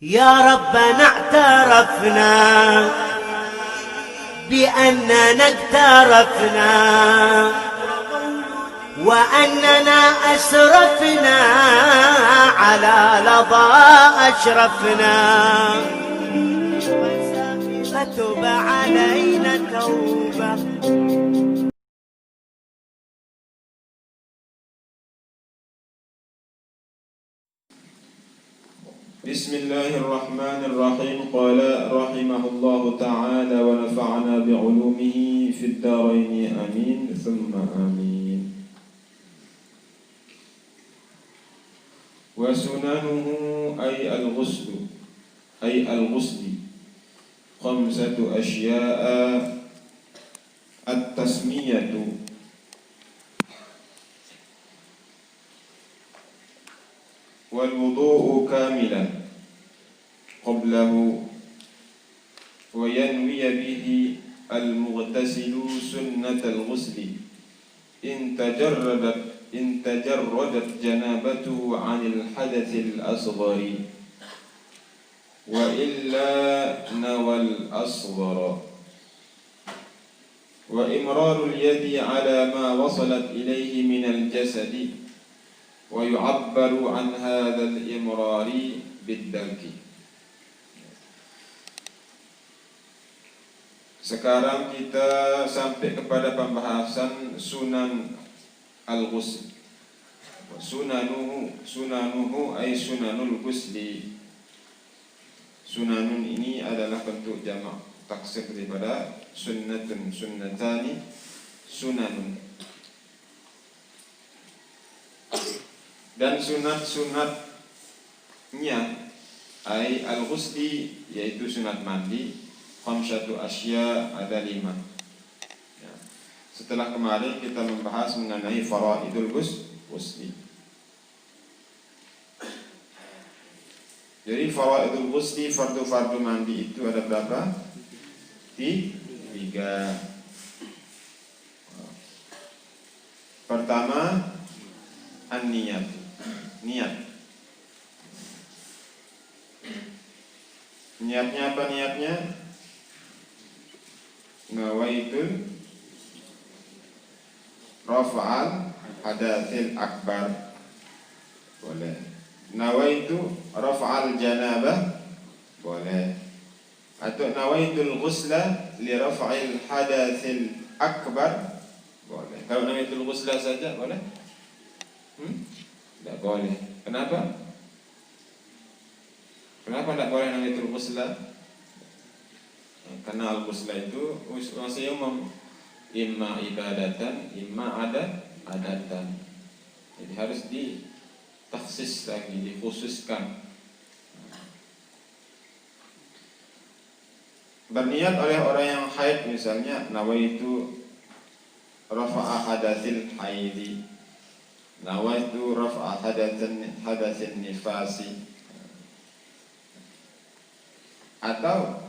يا ربنا اعترفنا بأننا اقترفنا وأننا أسرفنا على لظى أشرفنا فتب علينا توبة. بسم الله الرحمن الرحيم. قال رحمه الله تعالى ونفعنا بعلومه في الدارين آمين ثم آمين. وسننه أي الغسل خمسة أشياء: التسمية والوضوء كاملا قبله وينوي به المغتسل سنة الغسل إن تجردت جنابته عن الحدث الأصغر وإلا نوى الأصغر. وإمرار اليد على ما وصلت إليه من الجسد ويعبر عن هذا الإمرار بالدلك. Sekarang kita sampai kepada pembahasan sunan al-ghusl. Sunanuhu ay sunanul ghusli. Sunanun ini adalah bentuk jamak taksir daripada sunnatun, sunnatani, sunanun. Dan sunat-sunatnya ay al-ghusli yaitu sunat mandi. Khamsatu asya ada 5 ya. Setelah kemarin kita membahas mengenai faraidul ghusli. Jadi faraidul ghusli, fardu-fardu mandi itu ada berapa? 3. Pertama an-niyat. Niat. Niatnya apa niatnya? Nawaitul raf'al hadatsil akbar. Boleh. Nawaitu raf'al janabah. Boleh. Atau nawaitul ghusla li raf'il hadatsil akbar. Boleh. Kalau nawaitul ghusla saja boleh? Tidak boleh. Kenapa? Kenapa tidak boleh nawaitul ghusla? Karena al-ghusla itu maksudnya imma ibadatan, imma adatan. Jadi harus ditaksis lagi, dikhususkan. Berniat oleh orang yang haid misalnya, nawaitu rafa'a hadatsil haidi, nawaitu rafa'a hadatsin nifasi. Atau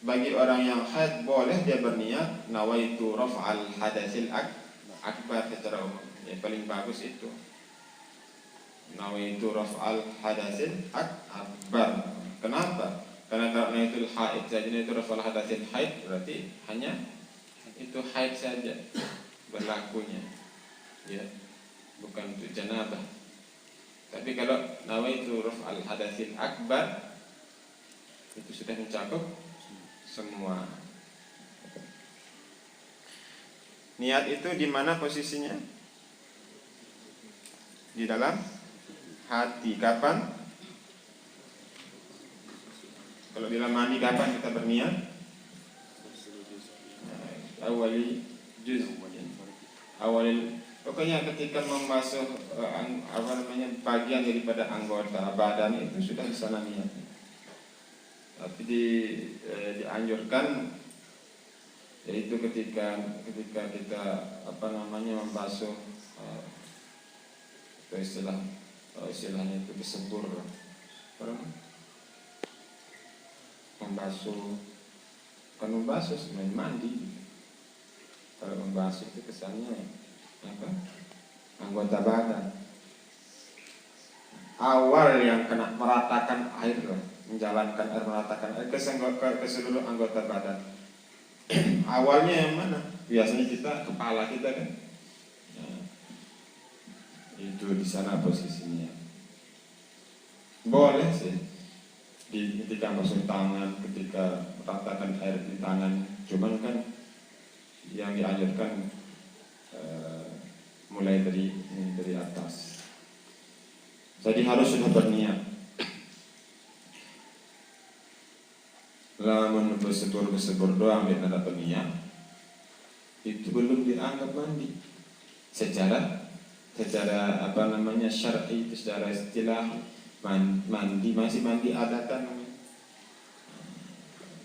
bagi orang yang haid boleh dia berniat nawaitu raf'al hadatsil akbar secara umum. Yang paling bagus itu nawaitu raf'al hadatsil akbar. Kenapa? Karena kalau nawaitul haid saja, itu raf'al hadatsil haid berarti hanya itu haid saja berlakunya, ya, bukan untuk janabah. Tapi kalau nawaitu raf'al hadatsil akbar itu sudah mencakup semua. Niat itu di mana posisinya? Di dalam hati. Kapan? Kalau di dalam mandi kapan kita berniat? Awali juz. Pokoknya ketika membasuh bagian daripada anggota badan itu sudah di sana niat. Tapi dianjurkan yaitu ketika kita membasuh istilahnya itu disebur membasuh, bukan membasuh sebenarnya mandi. Kalau membasuh itu kesannya apa? Anggota badan. awal yang kena meratakan air, menjalankan air, meratakan air ke seluruh anggota badan. Awalnya yang mana? Biasanya kita, kepala kita kan. Nah, itu di sana posisinya. Boleh sih ketika basuh tangan, ketika meratakan air di tangan. Cuman kan yang dianjurkan mulai dari atas. Jadi harus sudah berniat. Lamun bersebur doang dia ada berniat, itu belum dianggap mandi. Secara syar'i, itu secara istilah mandi, masih mandi adatan namanya.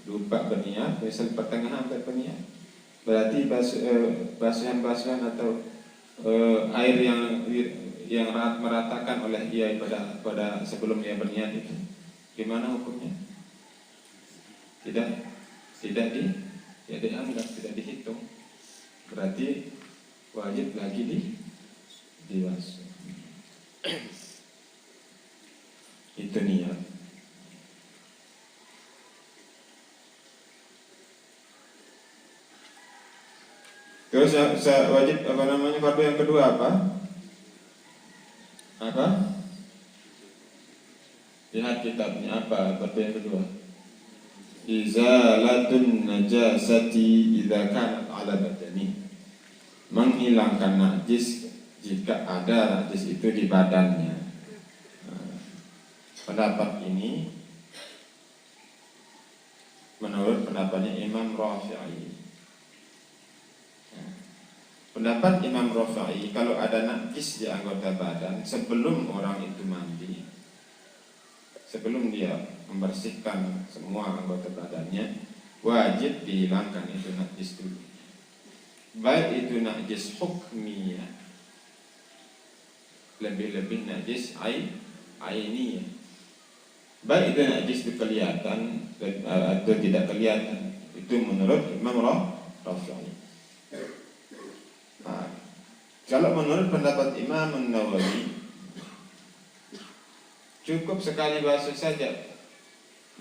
Lupa berniat, misal pertengahan sampai berniat, berarti basuhan atau air yang meratakan oleh dia pada sebelum dia berniat itu gimana hukumnya? Tidak dianggap, tidak dihitung. Berarti wajib lagi dibasuh. Itu niat. Terus wajib fardu yang kedua apa? Lihat kitabnya apa fardu yang kedua? Izalatun najasati idza kanat ala badani. Menghilangkan najis jika ada najis itu di badannya. Pendapat ini menurut pendapatnya Imam Rafi'i. Pendapat Imam Rafi'i, kalau ada najis di anggota badan sebelum orang itu mandi, sebelum dia membersihkan semua anggota badannya, wajib dihilangkan itu najis dulu. Baik itu najis hukmiyah, lebih-lebih najis ainiyah. Baik itu najis itu kelihatan atau tidak kelihatan, itu menurut Imam Rafi'i. Nah, kalau menurut pendapat Imam Nawawi, cukup sekali basuh saja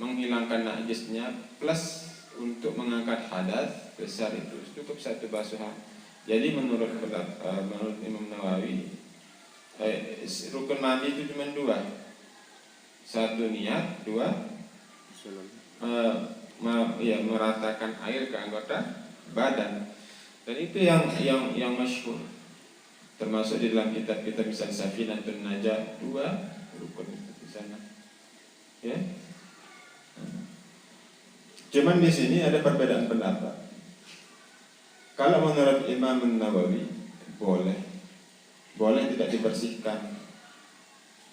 menghilangkan najisnya, plus untuk mengangkat hadas besar itu cukup satu basuhan. Jadi menurut Imam Nawawi, rukun mandi itu cuma dua. Satu niat, dua meratakan air ke anggota badan. Dan itu yang masyhur. Termasuk di dalam kitab-kitab misal Safinatun Najah, dua rukun di sana. Ya. Cuman di sini ada perbedaan pendapat. Kalau menurut Imam Nawawi boleh tidak dibersihkan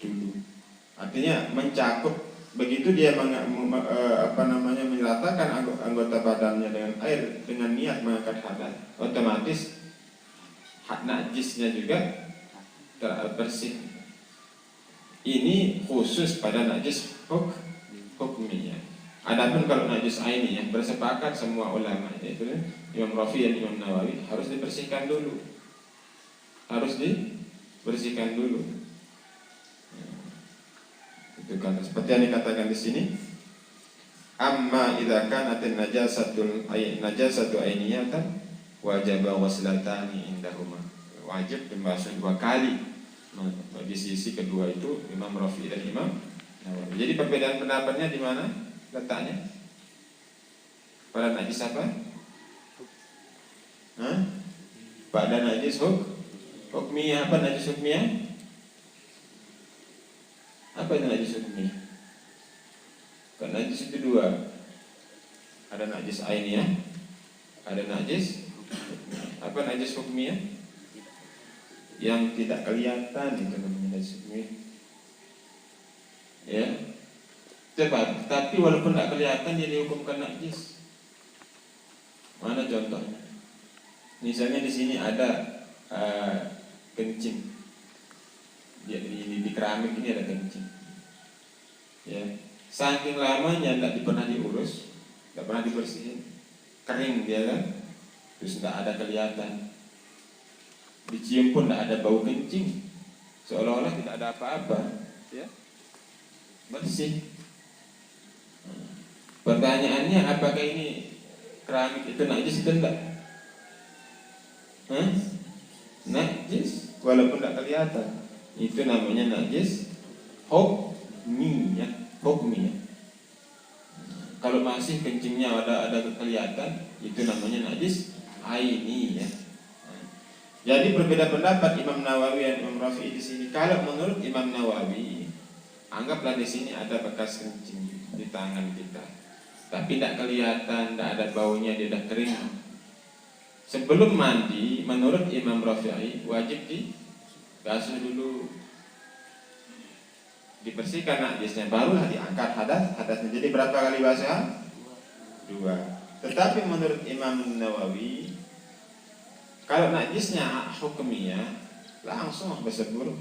dulu. Artinya mencakup, begitu dia meratakan anggota badannya dengan air dengan niat mengangkat hadas, otomatis najisnya juga bersih. Ini khusus pada najis hukmiyah. Adapun kalau najis ainiyah, bersepakat semua ulama, yaitu Imam Rafi'i dan Imam Nawawi, harus dibersihkan dulu. Itu kan seperti yang dikatakan di sini. Amma idza kanat najasatu ainiyatan wajaba waslatani indahuma. Wajib membasuh dua kali. Di sisi kedua itu Imam Rafi'i dan Imam Nawawi. Jadi perbedaan pendapatnya di mana letaknya? Pada najis apa? Pada najis hukmiyah. Apa najis hukmiyah? Apa itu najis hukmiyah? Kan najis itu dua. Ada najis ainiyah, ada najis hukmiyah. Apa najis hukmiyah? Yang tidak kelihatan, itu namanya najis hukmiyah. Ya. Tapi walaupun tidak kelihatan dia dihukumkan najis. Mana contohnya? Misalnya di sini ada kencing. Di keramik ini ada kencing. Ya, saking lamanya tidak pernah diurus, tidak pernah dibersihin, kering dia kan, terus tidak ada kelihatan. Dicium pun tidak ada bau kencing, seolah-olah tidak ada apa-apa. ya bersih. Pertanyaannya, apakah ini keramik itu najis atau enggak? Najis walaupun tidak kelihatan. Itu namanya najis hukmiyah. Kalau masih kencingnya ada kelihatan, itu namanya najis ainiyah. Jadi berbeda pendapat Imam Nawawi dan Imam Rafi'i di sini. Kalau menurut Imam Nawawi, anggaplah di sini ada bekas kencing di tangan kita, tapi tidak kelihatan, tidak ada baunya, dia sudah kering. Sebelum mandi, menurut Imam Rafi'i wajib dibasuh dulu, dibersihkan najisnya, barulah diangkat hadasnya. Jadi berapa kali basuhan? 2. Tetapi menurut Imam Nawawi, kalau najisnya hukumnya langsung bersebur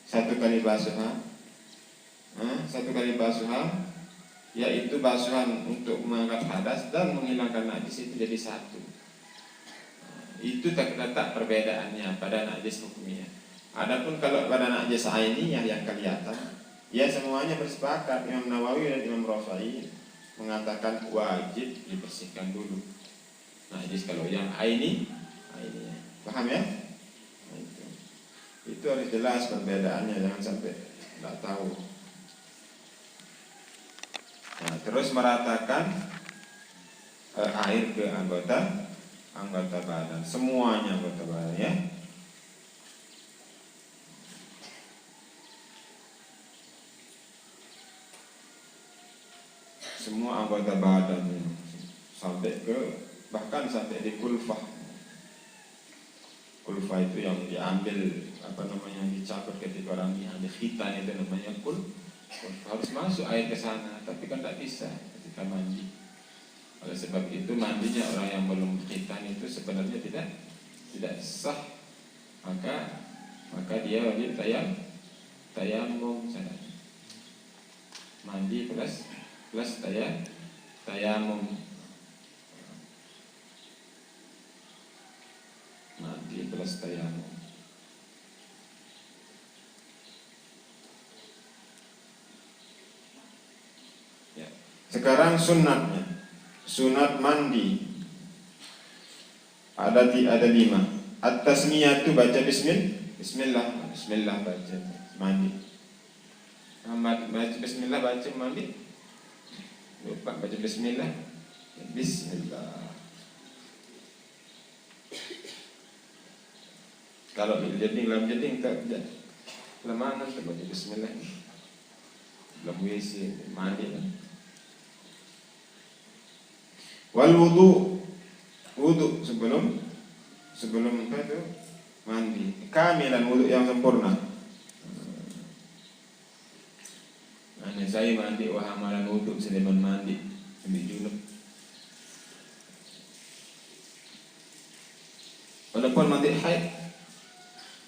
1 kali basuhan, 1 kali basuhan, yaitu basuhan untuk mengangkat hadas dan menghilangkan najis, itu jadi 1. Itu terletak perbedaannya pada najis hukumnya. Adapun kalau pada najis ainiyah yang kelihatan, ya semuanya bersepakat. Imam Nawawi dan Imam Rafi'i mengatakan wajib dibersihkan dulu najis kalau yang ainiyah. Paham ya? Itu harus jelas perbedaannya, jangan sampai tidak tahu. Nah, terus meratakan air ke anggota badan, semuanya anggota badan ya. Semua anggota badan sampai ke, bahkan sampai di kulfah. Kulfah itu yang diambil dicabut ketika orang yang di khitan, itu namanya kulfah. Harus masuk air ke sana, tapi kan tidak bisa ketika mandi. Oleh sebab itu mandinya orang yang belum khitan itu sebenarnya tidak sah. Maka dia wajib tayamum sana. Mandi plus tayamum. Mandi plus tayamum. Ya. Sekarang sunatnya. Sunat mandi ada 5. At-tasmiyah itu baca bismillah baca mandi. Baca bismillah baca mandi. Lupa baca bismillah. Kalau lam jeding tak lama nanti baca bismillah. Belum WC mandi kan. Wal wudu sebelum apa itu mandi, kamilan wudu yang sempurna. Saya mandi wahamalan wudu sediman mandi ambil junub. Walaupun mandi haid,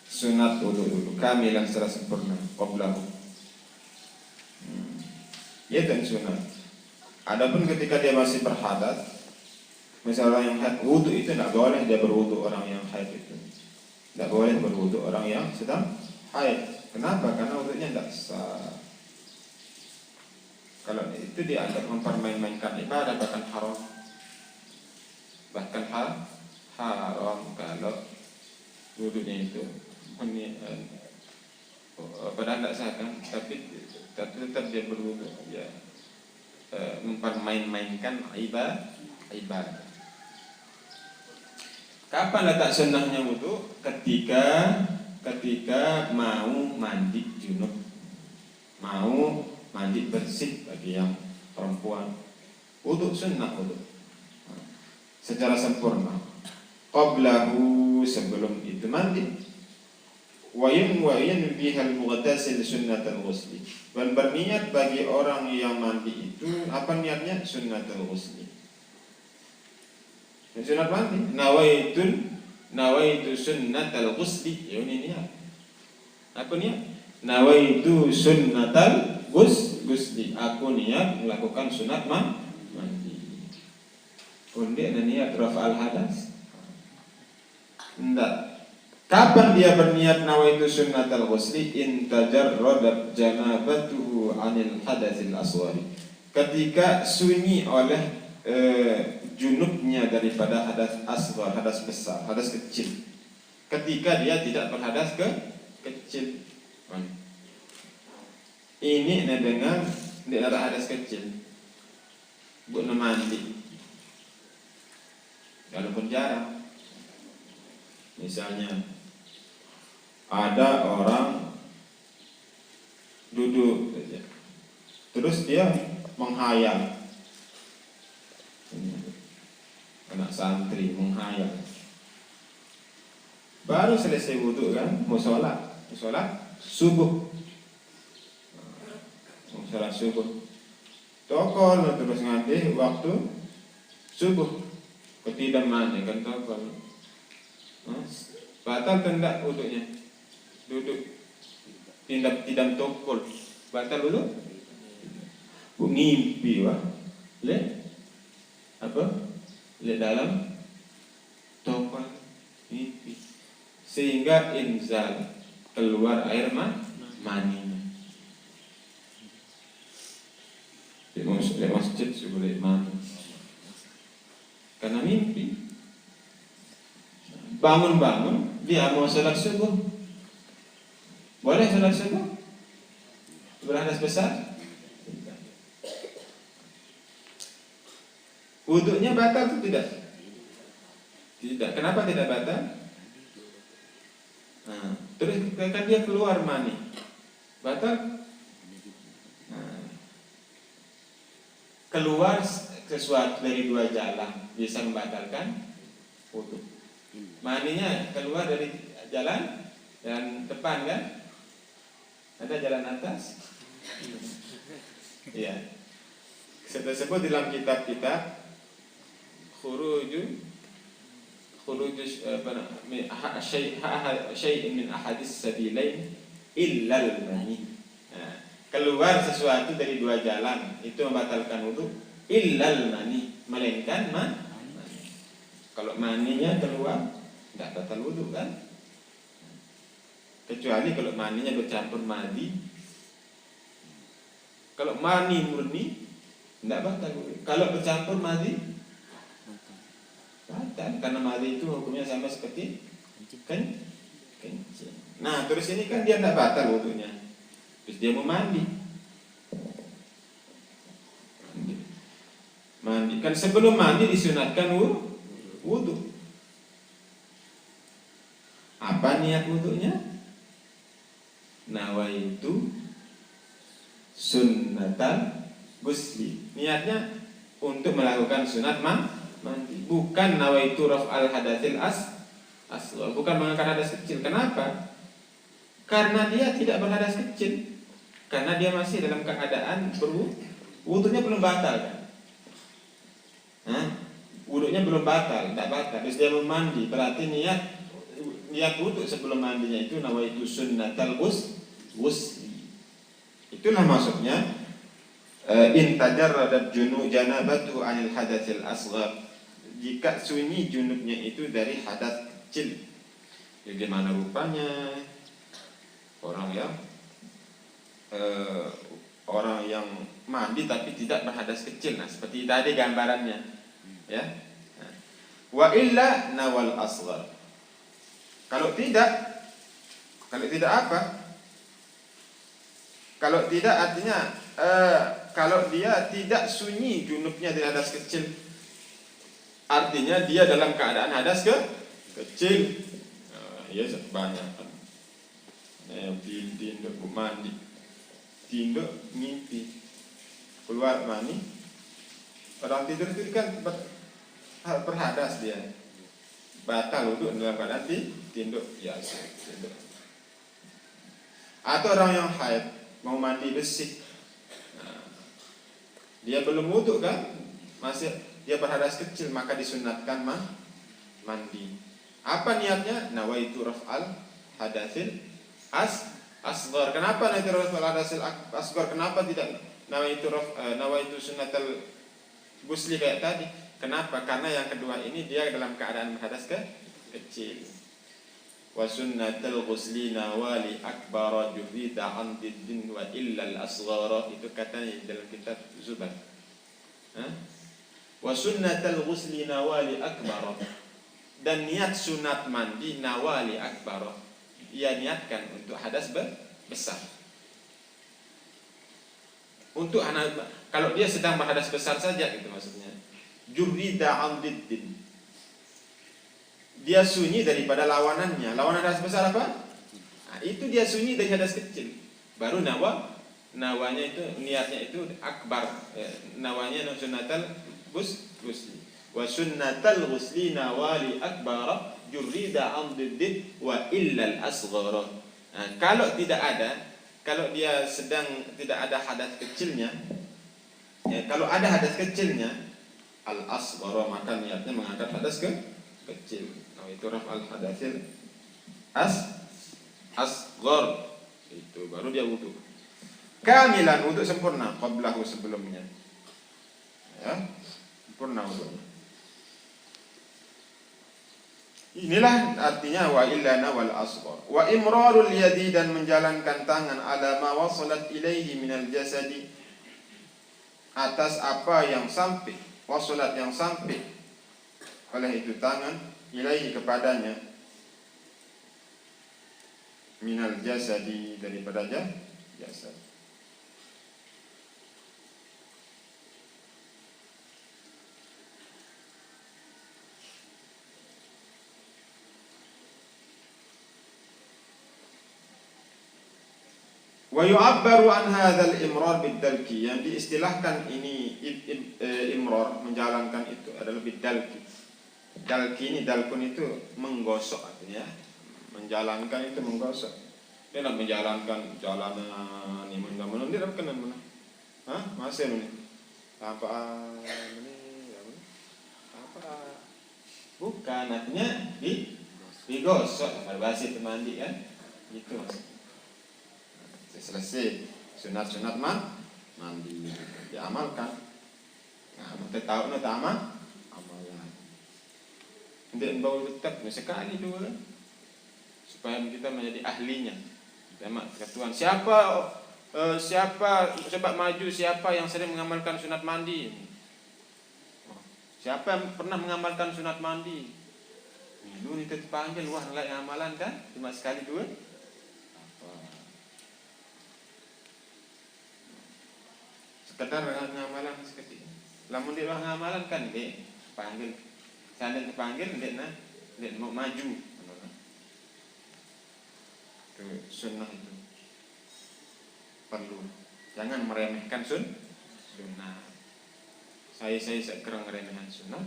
sunat wudu dulu kamilan secara sempurna qablahu. Ya dan sunat. Adapun ketika dia masih berhadas, misalnya orang yang haid, wudu itu tidak boleh dia berwudu. Orang yang haid itu tidak boleh berwudu orang yang sedang haid. Kenapa? Karena wudunya tidak sah. Kalau itu dianggap mempermain-mainkan ibadah, bahkan haram. Haram kalau wudunya itu padahal tidak sah kan, tapi tetap dia berwudu, ya mempermain-mainkan ibadah. Kapan letak sunnahnya wudu? Ketika mau mandi junub, mau mandi bersih bagi yang perempuan, wudu sunnah wudu secara sempurna. Qablahu sebelum itu mandi. Wa yanbihal mughtasil sunnatul ghusli. Dan berniat bagi orang yang mandi itu apa niatnya? Sunnatul ghusli. Sunat mandi. Nawaitu sunnatul ghusli. Ya ini niat. Apa niat? Nawaitu sunnatul ghusli. Aku niat melakukan sunat mandi. Kemudian niat rafa'al hadas. Enggak. Kapan dia berniat nawaitu sunnatal ghusli? In tajarradat janabatuhu 'anil hadatsil asghari. Ketika sunyi oleh junubnya daripada hadas asghar, hadas besar, hadas kecil. Ketika dia tidak berhadas kecil. Ini dengan dia ada hadas kecil. Buat mandi. Walaupun jarang. Misalnya ada orang duduk saja, terus dia menghayal, anak santri menghayal, baru selesai wudhu kan, mau sholat subuh, tokol terus nganti waktu subuh, ketidak mana kan tokol, batal tendak wudhunya. Duduk tidak tokol batal dulu ngimpi wah le dalam tokol ngimpi sehingga inzal keluar air maninya di masjid boleh mandi karena mimpi. Bangun dia mau sholat subuh. Boleh sholat subuh? Berhadas besar? Wuduknya batal atau tidak? Tidak. Kenapa tidak batal? Terus kan dia keluar mani. Batal? Keluar sesuatu dari dua jalan bisa membatalkan wuduk. Maninya keluar dari jalan depan kan? Ada jalan atas? Iya. Tersebut dalam kitab-kitab khuruj syai'in min ahadis sabilain illal mani. Keluar sesuatu dari dua jalan itu membatalkan wudu illal mani, melainkan mani. Kalau maninya keluar tidak batal wudu kan? Kecuali kalau maninya bercampur madi. Kalau mani murni tidak batal wudu. Kalau bercampur madi batal, karena madi itu hukumnya sama seperti kencing. Nah terus ini kan dia tidak batal wudunya, terus dia mau mandi. Kan sebelum mandi disunatkan wudu. Apa niat wudunya? Nawaitu sunnatal ghusli. Niatnya untuk melakukan sunat mandi, bukan nawaitu raf'al hadatsil asghar, bukan mengangkat hadas kecil. Kenapa? Karena dia tidak berhadas kecil, karena dia masih dalam keadaan wudunya belum batal kan? Wudunya belum batal, tidak batal. Terus dia mandi, berarti niat wudu sebelum mandinya itu nawaitu sunnatal ghusli. Itulah maksudnya in tajarradat janabatuhu 'anil hadatsil asghar. Jika sunyi junubnya itu dari hadas kecil. Bagaimana rupanya orang yang mandi tapi tidak berhadas kecil. Nah, seperti tadi gambarannya. Ya. Wa illa nawal asghar. Kalau tidak apa? Kalau tidak artinya kalau dia tidak sunyi junubnya dari hadas kecil, artinya dia dalam keadaan hadas kecil. Ya banyak kan. Yang tinduk mandi, tinduk mimpi, keluar mani. Orang tidur itu kan berhadas dia, batal wudu dalam keadaan tinduk ya tinduk. Atau orang yang haid mau mandi bersih, dia belum wudu kan, masih dia berhadas kecil, maka disunatkan mandi. Apa niatnya? Nawaitu raf'al hadatsil asghar. Kenapa nawaitu raf'al hadatsil asghar? Kenapa tidak nawaitu sunnatal ghusli kayak tadi? Kenapa? Karena yang kedua ini dia dalam keadaan berhadas kecil. wa sunnatal ghusli nawali akbar jurida an diddin wa illa al-asghara. Itu katanya dalam kitab Zubat. Wa sunnatal ghusli nawali akbar, dan niat sunat mandi nawali akbar, ia niatkan untuk hadas besar. Untuk kalau dia sedang berhadas besar saja gitu maksudnya. Jurida an diddin, dia sunyi daripada lawanannya. Lawanan hadas besar apa? Nah, itu dia sunyi dari hadas kecil. Baru nawanya itu, niatnya itu akbar. Nawanya sunnatal ghusli. Wa sunnatal ghusli nawali akbar jurida an diddin wa illa al-asghara. Nah, kalau dia sedang tidak ada hadas kecilnya, kalau ada hadas kecilnya, al-asghara, maka niatnya mengangkat hadas kecil. Nah, itu raf'al hadasil asghar. Itu baru dia wudu. Kamilan, wudu sempurna, qablahu, sebelumnya. Ya, sempurna wudunya. Inilah artinya wa illana wal asghar. Wa imrarul yadi, dan menjalankan tangan ala ma wasalat ilaihi minal jasadi, atas apa yang sampai, wasalat yang sampai oleh itu tangan, ilaihi kepadanya, minal jasadi, daripada jasad. Wa yu'abbaru an hadzal imrar bid-dalki, yang diistilahkan ini imrar, menjalankan itu adalah bid-dalki. Dalki ini, dalkun itu menggosok artinya. Menjalankan itu menggosok. Dia nak menjalankan jalanan ini mana dia nak kena mana? Masih ni. Apa ini? Apa? Bukan, artinya digosok, berbahasa itu mandi kan? Itu maksudnya. Selesai sunat-sunat mandi diamalkan. Nah, kita tahu nak amalan. Tidak bau tetap sekali dua, supaya kita menjadi ahlinya. Sama ketuan. Siapa sebab maju, siapa yang sering mengamalkan sunat mandi? Siapa yang pernah mengamalkan sunat mandi? Dulu kita dipanggil, wah ngelak amalan kan? Cuma sekali dua. Sekedar ngamalan sekali. Lamun dia ngamalan kan dia panggil. Saya dipanggil dia mau maju. Itu sunnah itu. Perlu. Jangan meremehkan sunnah. Saya sekarang meremehkan sunnah.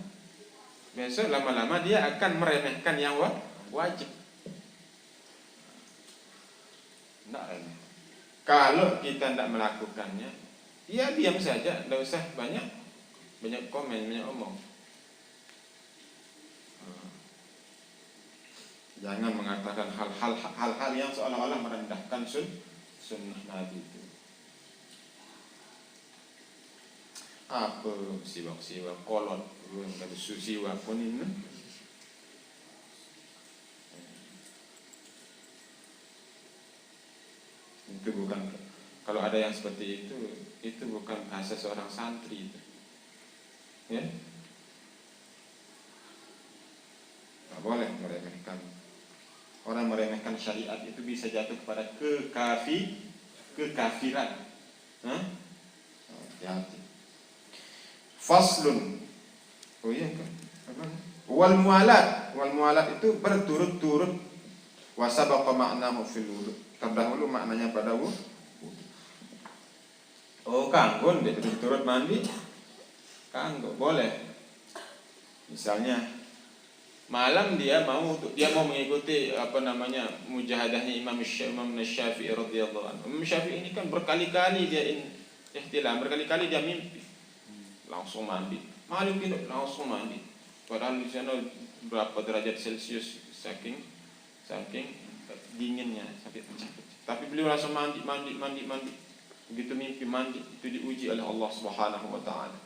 Besok lama-lama dia akan meremehkan yang wajib. Tidak remeh. Kalau kita tidak melakukannya, ya diam saja, tidak usah banyak komen, banyak omong. Jangan mengatakan hal-hal yang seolah-olah merendahkan sunnah Nabi itu. Apa siwak kolot, kalau siwak pun ini. Itu bukan, kalau ada yang seperti itu bukan bahasa seorang santri itu. Ya, nggak boleh meremehkan. Orang meremehkan syariat itu bisa jatuh kepada kekafiran. Hati-hati. Faslun. Oh iya kan? Wal mualat itu berturut-turut. Wa sabaqa ma'nahu fil wudu. Terdahulu maknanya pada wudu. Oh, kanggo dia turut mandi. Kanggo boleh. Misalnya malam dia mau mengikuti mujahadahnya Imam Syafi'i radhiyallahu anhu. Imam Syafi'i ini kan berkali-kali dia ihtilam, berkali-kali dia mimpi. Langsung mandi. Malam tidak langsung mandi. Padahal di sana berapa derajat Celcius saking dinginnya sampai pecah. Tapi beliau langsung mandi. Begitu mimpi mandi itu diuji oleh Allah Subhanahu wa taala.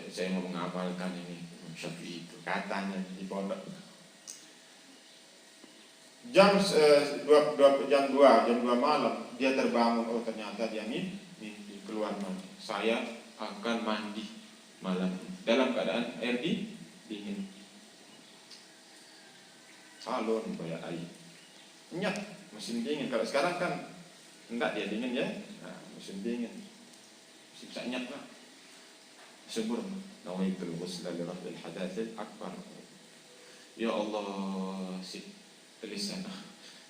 Saya mau mengamalkan ini Syafi'i itu katanya di pondok. jam 2 malam dia terbangun, oh ternyata dia mimpi keluar mandi. Saya akan mandi malam dalam keadaan air dingin. Salon bayar air. Nyat, mesin dingin. Kalau sekarang kan enggak, dia dingin ya. Nah, mesin dingin. Bisa nyat lah. Subur. Nawaitul ghusla li raf'il hadatsil akbar. Ya Allah, si lisan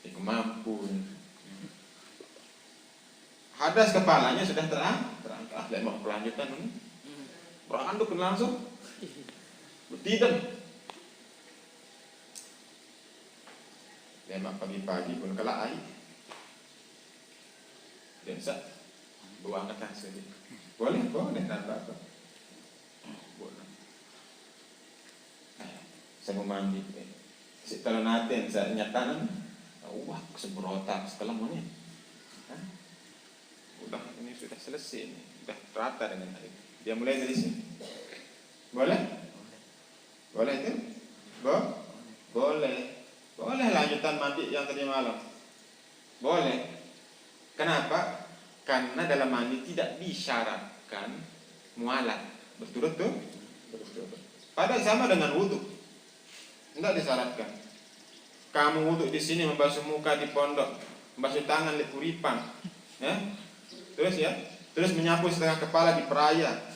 itu mampu. Hadas kepalanya sudah terangkat. Dan mau kelanjutan ini. Beranduk langsung. Bertidam. Lemak pagi-pagi pun kelak air. Dan buang ke atas saja. Boleh tanpa apa. Boleh. Saya mau mandi. Kalau nanti saya nyatakan, wah sebrotak setelah ini. Udah ini sudah selesai ini. Sudah rata dengan air. Dia mulai dari sini. Boleh? Boleh itu? Boleh. Boleh lanjutan mandi yang tadi malam. Boleh. Kenapa? Karena dalam mandi tidak disyaratkan mualat. Berturut tuh? Berturut. Pada sama dengan wudhu. Tidak disyaratkan. Kamu wudhu di sini membasuh muka di pondok, membasuh tangan di kuripan, ya? Terus menyapu setengah kepala di peraya.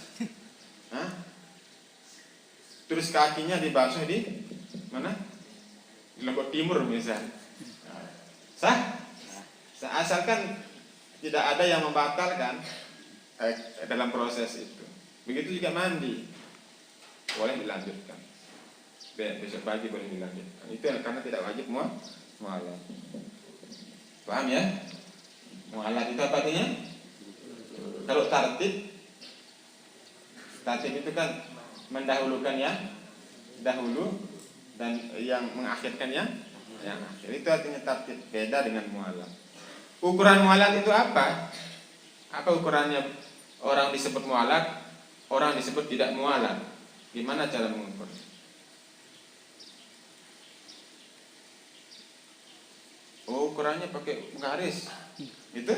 Terus kakinya dibasuh di mana? Di Lombok Timur misalnya. Sah? Asalkan tidak ada yang membatalkan dalam proses itu. Begitu juga mandi, boleh dilanjutkan. Besok pagi boleh dilanjutkan. Itu karena tidak wajib mualat. Paham ya? Mualat itu apa artinya? Kalau tartib itu kan mendahulukan yang dahulu dan yang mengakhirkan yang akhir. Itu artinya tartib. Beda dengan mualat. Ukuran mualat itu apa? Apa ukurannya? Orang disebut mualat, orang disebut tidak mualat. Gimana cara mengukur? Ukurannya pakai garis. Gitu?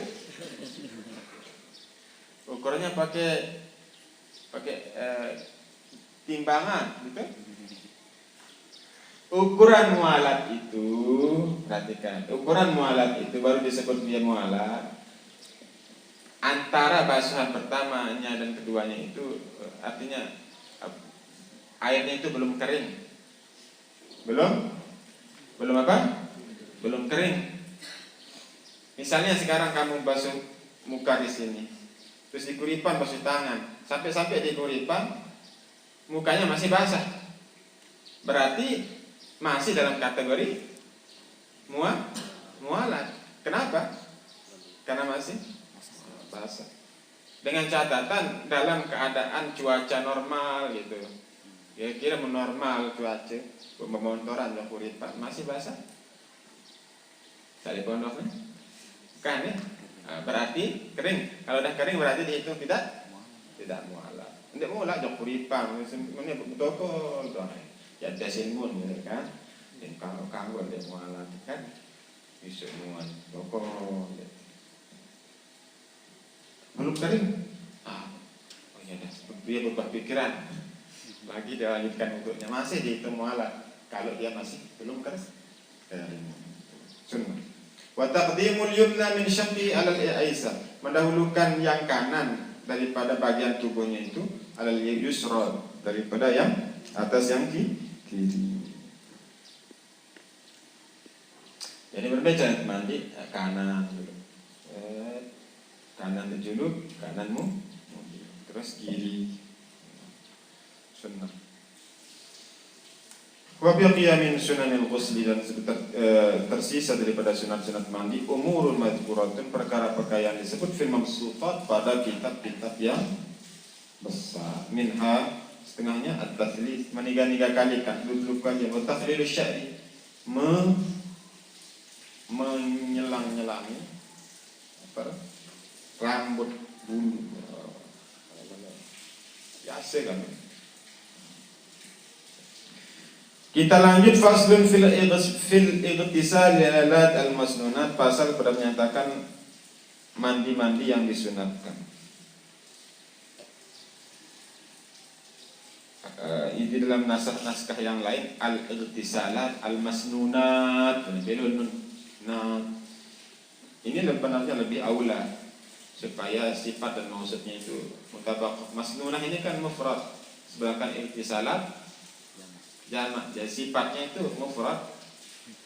Ukurannya pakai timbangan, gitu? Ukuran mualat itu, perhatikan, ukuran mualat itu baru disebut dia mualat antara basuhan pertamanya dan keduanya itu, artinya airnya itu belum kering. Belum apa? Belum kering. Misalnya sekarang kamu basuh muka di sini, terus di kuripan basuh tangan, sampai di kuripan mukanya masih basah, berarti masih dalam kategori mualat. Kenapa? Karena masih basah. Dengan catatan dalam keadaan cuaca normal gitu, kira-kira normal cuaca, pemontoran di kuripan masih basah. Tali pondoknya kan ya? Berarti kering. Kalau udah kering berarti dihitung tidak mualat. Tidak mualat jok kuripan, ini betul doang. Ya desinmun gitu kan. Dan kalau kamu ada mualat kan bisa muat pokok. Belum kering. Oh iya dah. Dia berubah pikiran. Lagi dia lanjutkan untuknya masih dihitung mualat. Kalau dia masih belum kering. Sunnah. Wa taqdimul yumna min syaqqi 'alal aysar, mendahulukan yang kanan daripada bagian tubuhnya itu 'alal yusra, daripada yang atas yang kiri. Jadi berbeda mandi kanan dulu. Kanan terjuluk, kananmu terus kiri. Sunnah. Wa baqiya min sunanil ghusli, dan tersisa daripada sunat-sunat mandi umurun madhkuratun, perkara-perkara yang disebut fil mabsutat pada kitab-kitab yang besar. Minha, setengahnya at-tathlith, meniga-niga kalikan dudukkan yang bertaflil syari, menyelang-nyelangi rambut bulu. Biasa kan. Kita lanjut faslun fil ightisal lalat al-masnunat, pasal pada menyatakan mandi-mandi yang disunatkan. Di dalam naskah yang lain al-ightisalat al-masnunat, nah ini sebenarnya lebih aula supaya sifat dan maksudnya itu mutabaq. Masnunah ini kan mufrad, sedangkan ightisalat jamak, jadi sifatnya itu mufrad,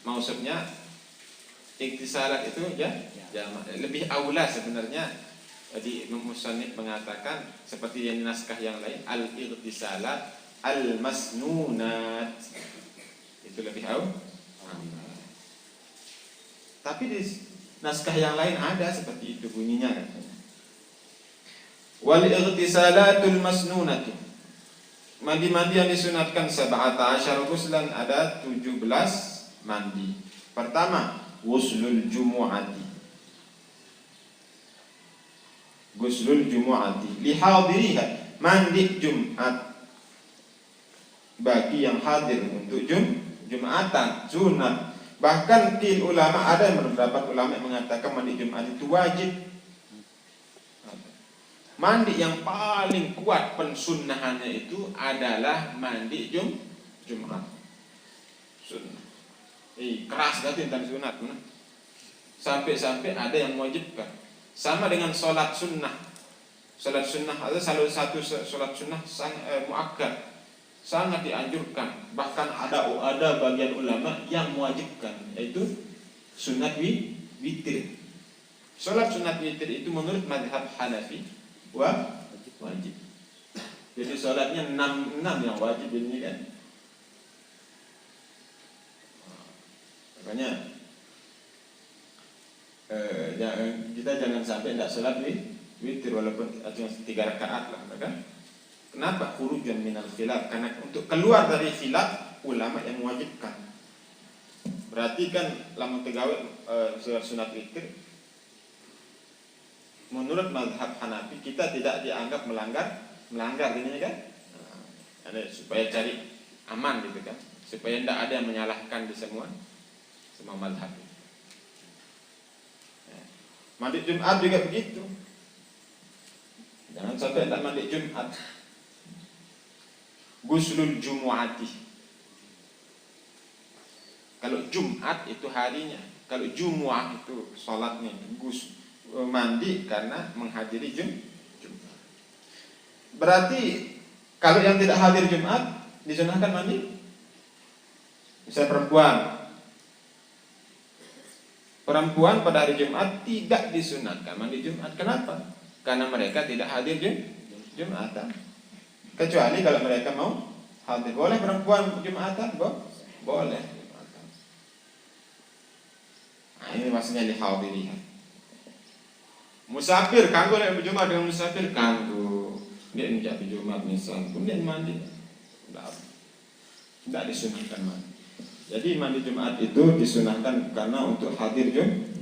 maksudnya ikhtisalat itu ya jamak. Lebih aula sebenarnya di musannif mengatakan seperti yang naskah yang lain al-ikhtisalat al-masnunat, itu lebih aula. Tapi di naskah yang lain ada seperti itu bunyinya katanya. Wal ightisalatul masnunatu, mandi-mandi yang disunatkan 17 ghuslan, ada 17 mandi. Pertama, ghuslul jumu'ati. Ghuslul jumu'ati li hadiriha, mandi Jumat bagi yang hadir untuk Jumatan, sunat. Bahkan til ulama, ada yang beberapa ulama yang mengatakan mandi Jumat itu wajib. Mandi yang paling kuat pensunnahannya itu adalah mandi Jumat. Sunnah. Keras banget tentang sunat. Sampai-sampai ada yang mewajibkan. Sama dengan sholat sunnah. Sholat sunnah ada salah satu sholat sunnah muakkad, sangat dianjurkan. Bahkan ada bagian ulama yang mewajibkan, yaitu sunat witir. Sholat sunat witir itu menurut mazhab Hanafi wajib. Jadi sholatnya 6 yang wajib ini kan. Makanya kita jangan sampai tidak sholat witir walaupun cuma 3 rakaat lah, kan? Kenapa? Khurujan minal khilaf, karena untuk keluar dari khilaf ulama yang mewajibkan. Berarti kan lamun tegawe sholat sunat witir, menurut mazhab Hanafi kita tidak dianggap melanggar ini kan? Supaya cari aman gitu kan, supaya tidak ada yang menyalahkan di semua mazhab. Mandi Jumat juga begitu. Jangan sampai tidak mandi Jumat. Ghuslul jumu'ati. Kalau Jumat itu harinya, kalau Jumu'ah itu sholatnya, mandi karena menghadiri Jumat. Berarti kalau yang tidak hadir Jumat disunahkan mandi. Misalnya perempuan pada hari Jumat tidak disunahkan mandi Jumat. Kenapa? Karena mereka tidak hadir Jumatan. Kecuali kalau mereka mau hadir. Boleh perempuan Jumatan? Boleh. Nah, ini maksudnya dihadiri. Musafir kanggo lek Jumat dengan musafir kanggo. Dia menjadi Jumat misal, kemudian mandi. Tidak disunahkan mandi. Jadi mandi Jumat itu disunahkan karena untuk hadir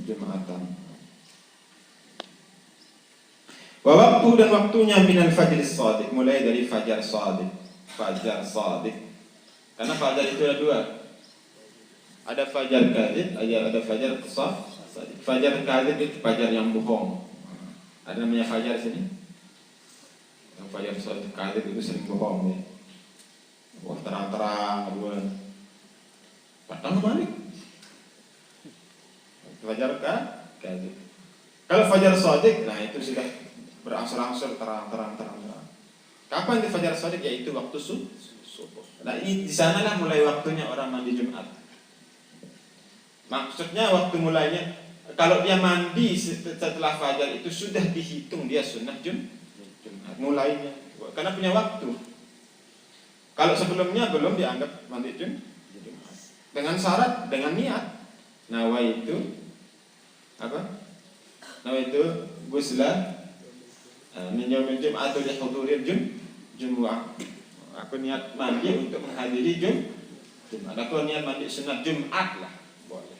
Jumatan. Wa waktu dan waktunya minal fajr shadiq, mulai dari fajar shadiq. Karena fajar itu ada 2. Ada fajar kadzib, ada fajar shadiq. Fajar kadzib itu fajar yang bohong. Ada namanya fajar sini. Yang fajar kadzib itu sering bohong ya. Wah, terang-terang bulan. Padahal balik. Fajar kadzib. Kalau fajar shadiq, nah itu sudah berangsur-angsur terang. Kapan di fajar shadiq? Yaitu waktu subuh. Nah, di sanalah mulai waktunya orang mandi Jumat. Maksudnya waktu mulainya, kalau dia mandi setelah fajar itu sudah dihitung dia sunnah Jumat mulainya, karena punya waktu. Kalau sebelumnya belum dianggap mandi Jumat. Dengan syarat, dengan niat. Nawaitu apa? Nawaitu ghusla min yaumil jum'ati li huduril jumu'ah. Aku niat mandi untuk menghadiri Jumat. Aku niat mandi sunat Jumat lah. Boleh.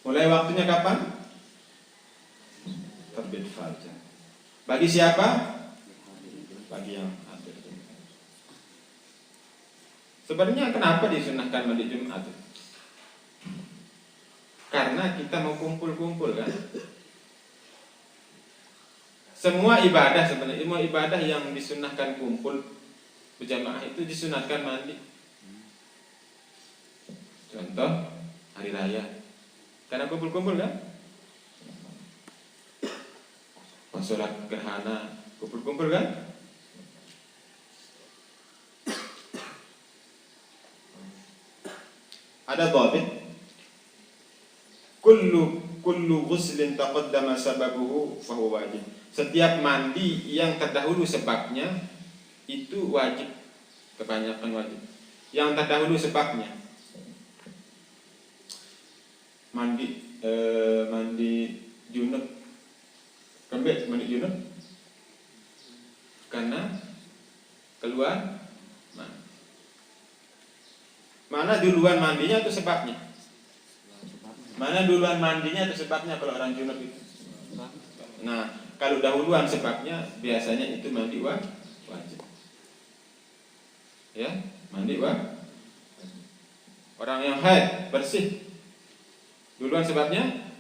Mulai waktunya kapan? Terbit fajar. Bagi siapa? Bagi yang hadir. Sebenarnya kenapa disunahkan mandi Jumat? Karena kita mau kumpul-kumpul kan. Semua ibadah sebenarnya, semua ibadah yang disunahkan kumpul berjamaah itu disunahkan mandi. Contoh hari raya, karena kumpul-kumpul kan. Pas sholat gerhana kumpul-kumpul kan. Ada dhabit. Kullu ghuslin taqaddama sababuhu fahuwa wajib. Setiap mandi yang terdahulu sebabnya itu wajib. Kebanyakan wajib. Yang terdahulu sebabnya. Mandi junub. Kembali mandi junub. Karena keluar mana duluan mandinya itu sebabnya? Mana duluan mandinya itu sebabnya kalau orang junub itu? Nah, kalau dahuluan sebabnya biasanya itu mandi wajib. Ya, mandi wajib. Orang yang haid bersih duluan sebabnya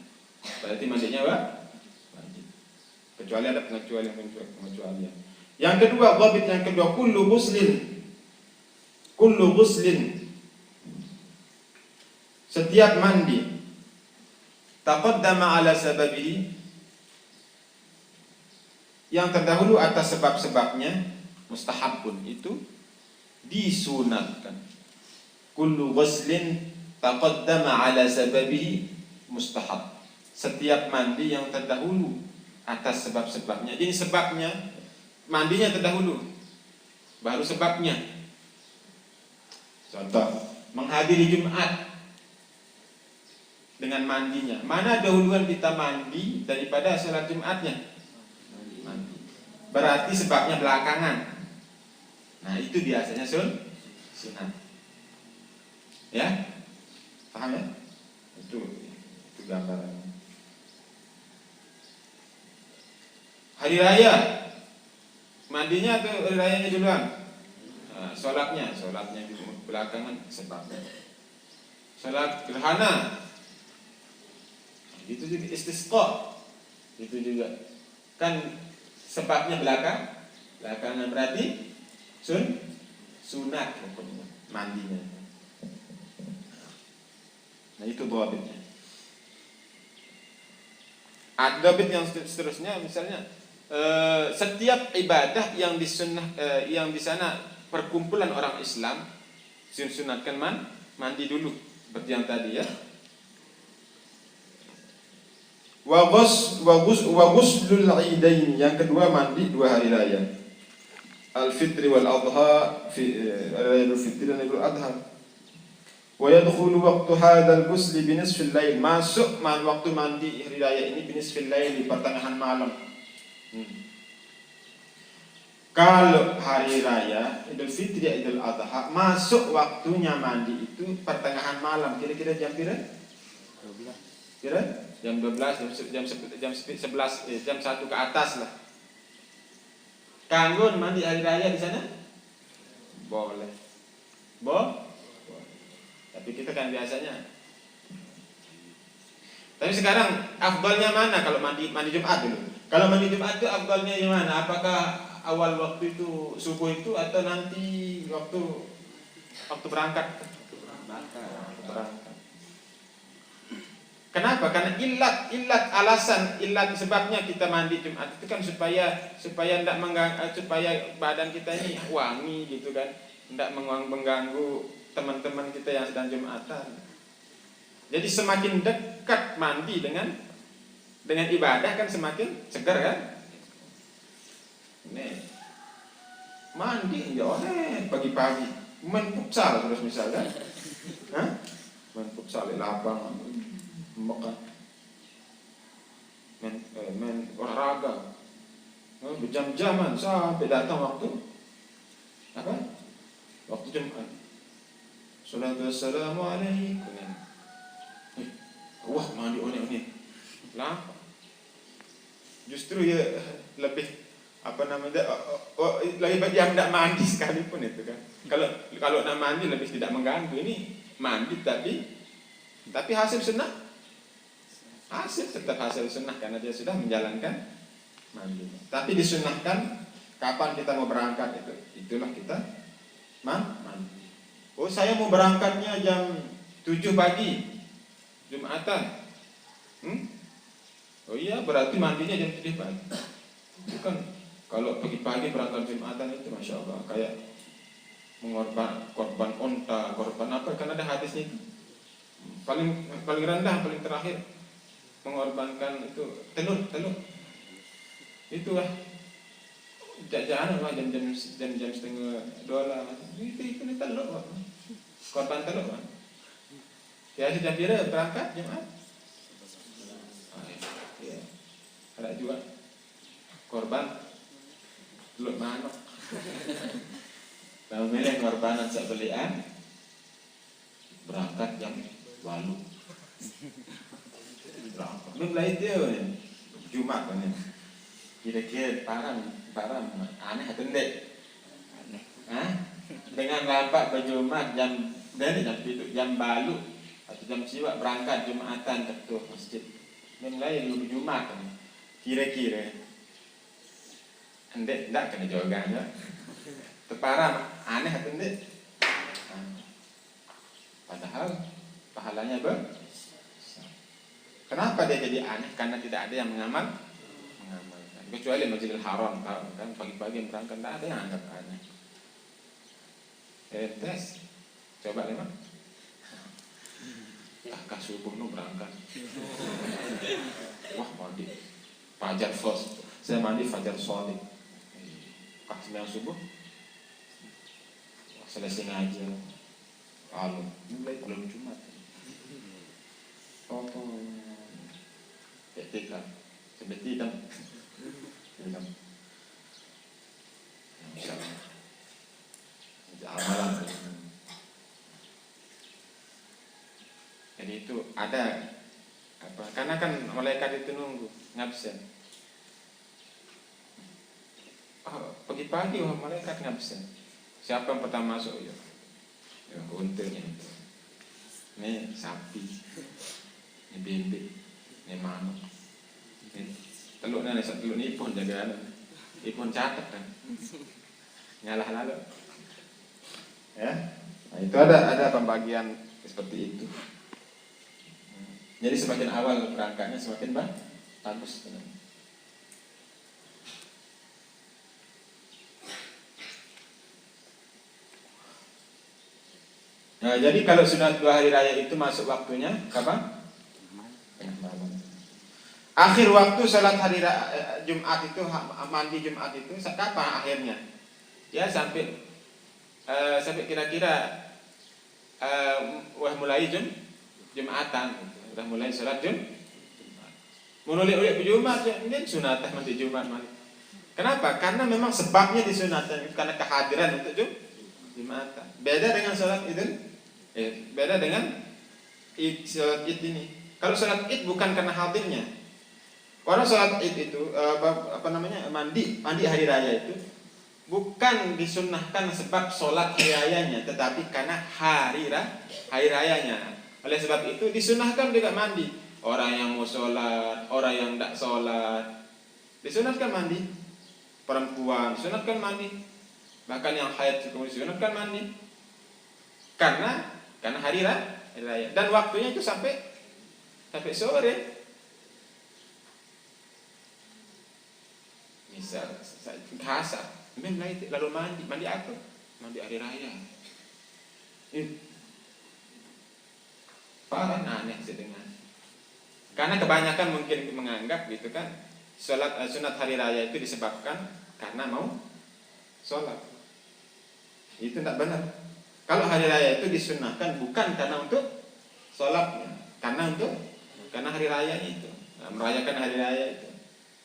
berarti mandinya wajib. Kecuali ada pengecualian. Yang kedua, dhabit yang kedua, kullu ghuslin setiap mandi taqaddama ala sababihi yang terdahulu atas sebab-sebabnya mustahabun itu disunatkan. Kullu ghuslin taqaddama ala sababihi mustahab. Setiap mandi yang terdahulu atas sebab-sebabnya. Jadi sebabnya mandinya terdahulu baru sebabnya. Contoh menghadiri Jumat dengan mandinya. Mana dahuluan kita mandi daripada sholat Jumatnya? Mandi. Berarti sebabnya belakangan. Nah itu biasanya sunat. Ya, paham ya? Itu gambarannya. Hari raya, mandinya atau hari rayanya duluan? Nah, sholatnya belakangan sebabnya. Sholat gerhana. Itu juga istisqa. Itu juga kan sebabnya belakangan berarti sunat hukumnya mandinya. Nah itu dhabitnya. Ada dhabit yang seterusnya misalnya setiap ibadah yang yang di sana perkumpulan orang Islam disunatkan mandi dulu seperti yang tadi ya. Wa ghuslul idain, yang kedua mandi dua hari raya. Al-fitri wal adha Idul Fitri dan Idul Adha. Wa yadkhulu waqtu hadzal ghusli bi nisfil lail. Masuk waktu mandi hari raya ini bi nisfil lail, di pertengahan malam. Kalau hari raya Idul Fitri Idul Adha masuk waktunya mandi itu pertengahan malam, kira-kira jam berapa? Kira jam 12, jam 11, jam 1 ke atas lah. Kanggo mandi hari raya di sana? Boleh. Tapi kita kan biasanya. Tapi sekarang afdalnya mana kalau mandi Jumat dulu? Kalau mandi Jumat itu afdalnya di mana? Apakah awal waktu itu subuh itu atau nanti waktu berangkat? Berangkat. Kenapa? Karena alasan sebabnya kita mandi Jumat itu kan supaya tidak mengganggu, supaya badan kita ini wangi gitu kan, tidak mengganggu teman-teman kita yang sedang Jumatan. Jadi semakin dekat mandi dengan ibadah kan semakin segar kan? Nih mandi ya pagi-pagi main futsal terus misalnya, main futsal di lapang. Main olahraga berjam-jaman sampai datang waktu Jumat. Assalamualaikum. Wah mandi one lah. Justru ya lebih Lebih baik dia tidak mandi sekalipun itu kan. Kalau nak mandi lebih tidak mengganggu. Ini mandi tapi hasil sunnah, tetap hasil sunnah karena dia sudah menjalankan mandi. Tapi disunnahkan kapan kita mau berangkat itulah kita mandi. Oh, saya mau berangkatnya jam 7 pagi Jumatan. Oh iya, berarti mandinya jam 7 pagi. Bukan kalau pagi-pagi berangkat Jumatan itu Masya Allah kayak korban onta, korban apa, kan ada hadisnya itu. Paling rendah, paling terakhir mengorbankan itu telur. Itulah jajanan lah jam 1:30 lah. Itu telur. Korban telur kan. Ya sudah kira berangkat Jumat. Ya. Ada juga korban telur manuk. Kalau milih korbanan sebelian berangkat jam 8. Belum lain dia Jumat kan. Kira-kira parah aneh atau enggak? Dengan lambat berjumat jam balu atau jam siwak berangkat Jumatan ke masjid. Mulai lu Jumat kan. Kira-kira enggak kena jawabannya. Terparah aneh atau enggak? Padahal pahalanya kenapa dia jadi aneh? Karena tidak ada yang mengamalkan. Kecuali Masjidil Haram kan pagi-pagi berangkat, tidak ada yang anggap aneh. Tes, coba lima. Kah subuh nu berangkat. Wah mandi fajar first. Saya mandi fajar sholat. Kah 9 subuh. Selesai ngaji. Lalu mulai belum Jumat. Oh, etika. Seperti itu. Amalan. Jadi itu ada apa? Karena kan malaikat itu nunggu ngabsen. Pagi-pagi malaikat ngabsen. Siapa yang pertama masuk ya? Ya untungnya itu. Ini sapi, ini bebek, ini manuk, ini telurnya ini ipon jagaan, ipon catat kan, ngalah lalu. Ya, nah, itu ada pembagian seperti itu. Jadi semakin awal berangkatnya semakin bagus. Nah, jadi kalau sunat 2 hari raya itu masuk waktunya kapan? Tengah malam. Akhir waktu salat hari Jumat itu, mandi Jumat itu kapan akhirnya? Ya sampai kira-kira mulai Jumatan, udah mulai salat Jumat. Mulai Jumat ini sunatah mandi Jumat mandi. Kenapa? Karena memang sebabnya disunatkan karena kehadiran untuk Jumatan. Beda dengan salat Idul. Beda dengan salat Id ini. Kalau salat Id bukan karena hadirnya. Orang salat Id itu mandi hari raya itu bukan disunnahkan sebab salat hari rayanya, tetapi karena hari rayanya. Oleh sebab itu disunnahkan juga mandi. Orang yang mau salat, orang yang tidak salat disunatkan mandi. Perempuan disunatkan mandi. Bahkan yang haid juga disunatkan mandi. Karena hari raya dan waktunya itu sampai sore. Misal kasar, lalu mandi apa? Mandi hari raya. Parah aneh sedengan. Karena kebanyakan mungkin menganggap gitu kan, sunat hari raya itu disebabkan karena mau sholat. Itu tidak benar. Kalau hari raya itu disunnahkan bukan karena untuk sholatnya, karena hari raya itu, merayakan hari raya itu.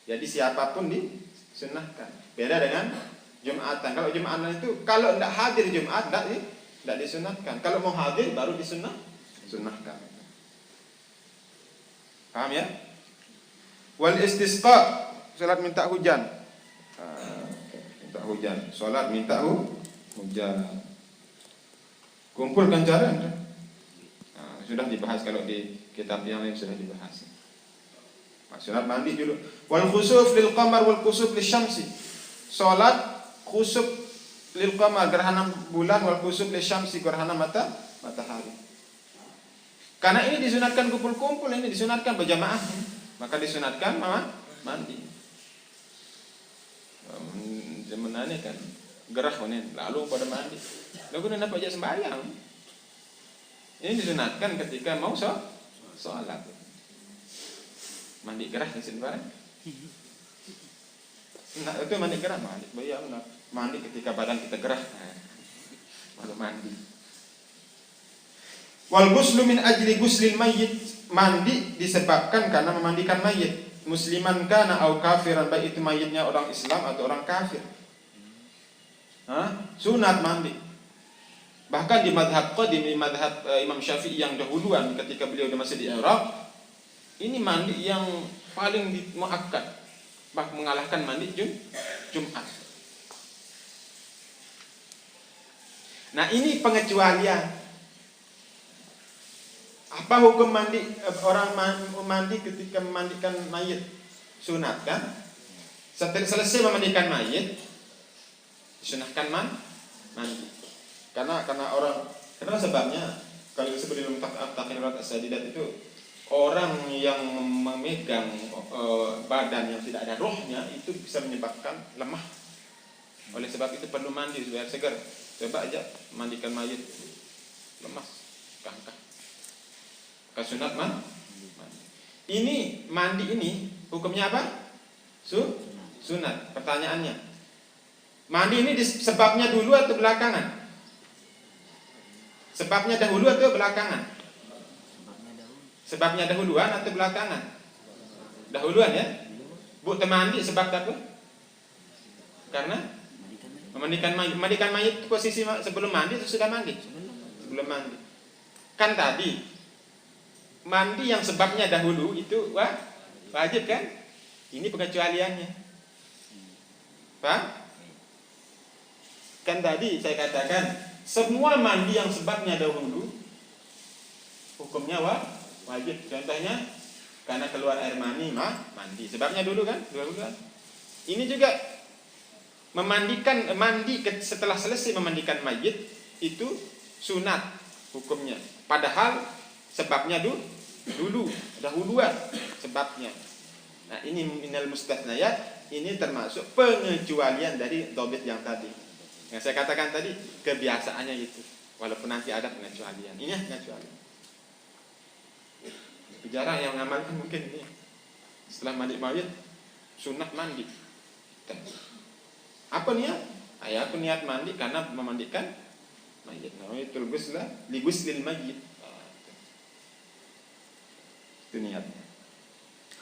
Jadi siapapun disunnahkan. Beda dengan Jumatan. Kalau Jumatan itu kalau tidak hadir Jumat tidak disunnahkan. Kalau mau hadir baru disunnahkan. Paham ya? Wal istisqa, salat minta hujan. Minta hujan. Solat minta hujan. Kumpulkan cara. Sudah dibahas kalau di kitab yang lain sudah dibahas. Sunat mandi dulu. Wal khusuf lil qamar wal khusuf lisyamsi. Salat khusuf lil qamar gerhana bulan wal khusuf lisyamsi gerhana matahari. Karena ini disunatkan kumpul-kumpul, ini disunatkan berjamaah, maka disunatkan mandi. Sebenarnya kan gerah ini lalu pada mandi. Lalu kenapa aja sembahyang? Ini disunatkan ketika mau sholat. Mandi gerah di sini bareng. Nah, itu mandi gerah, mandi ketika badan kita gerah. Lalu mandi. Wal ghuslu min ajli ghuslil mayyit, mandi disebabkan karena memandikan mayit. Musliman kana au kafiran, baik itu mayitnya orang Islam atau orang kafir. Sunat mandi. Bahkan di madhab qadim, di madhab Imam Syafi'i yang dahuluan ketika beliau masih di Arab, ini mandi yang paling muakkad, bahkan mengalahkan mandi Jumat. Nah, ini pengecualian. Apa hukum mandi orang mandi ketika memandikan mayit? Sunat kan? Setelah selesai memandikan mayit, disunahkan mandi. Karena kenapa sebabnya? Kalau sebelum takhirat as-sadidat itu orang yang memegang badan yang tidak ada rohnya itu bisa menyebabkan lemah. Oleh sebab itu perlu mandi supaya segar. Coba aja mandikan mayit, lemas, kangkah. Sunat mandi. Ini mandi ini hukumnya apa? Sunat. Pertanyaannya, mandi ini sebabnya dulu atau belakangan? Sebabnya dahulu atau belakangan? Sebabnya dahuluan atau belakangan? Dahuluan ya. Bu temandi sebab apa? Karena memandikan mayit. Memandikan mayit posisi sebelum mandi atau sudah mandi? Sebelum mandi. Kan tadi mandi yang sebabnya dahulu itu wajib kan? Ini pengecualiannya. Paham? Kan tadi saya katakan semua mandi yang sebabnya dahulu hukumnya wajib. Contohnya karena keluar air mani mandi. Sebabnya dulu kan? Ini juga mandi setelah selesai memandikan mayit itu sunat hukumnya. Padahal sebabnya dahuluan sebabnya. Nah, ini minal mustathnayat, ini termasuk pengecualian dari dhabit yang tadi. Yang saya katakan tadi kebiasaannya itu, walaupun nanti ada pengecualian. Ini pengecualian. Jarang yang mengamalkan mungkin ini. Setelah mandi mayit, sunat mandi. Apa niat? Aku niat mandi karena memandikan mayit. Nawaitul ghusla li ghuslil mayyit. Itu niatnya.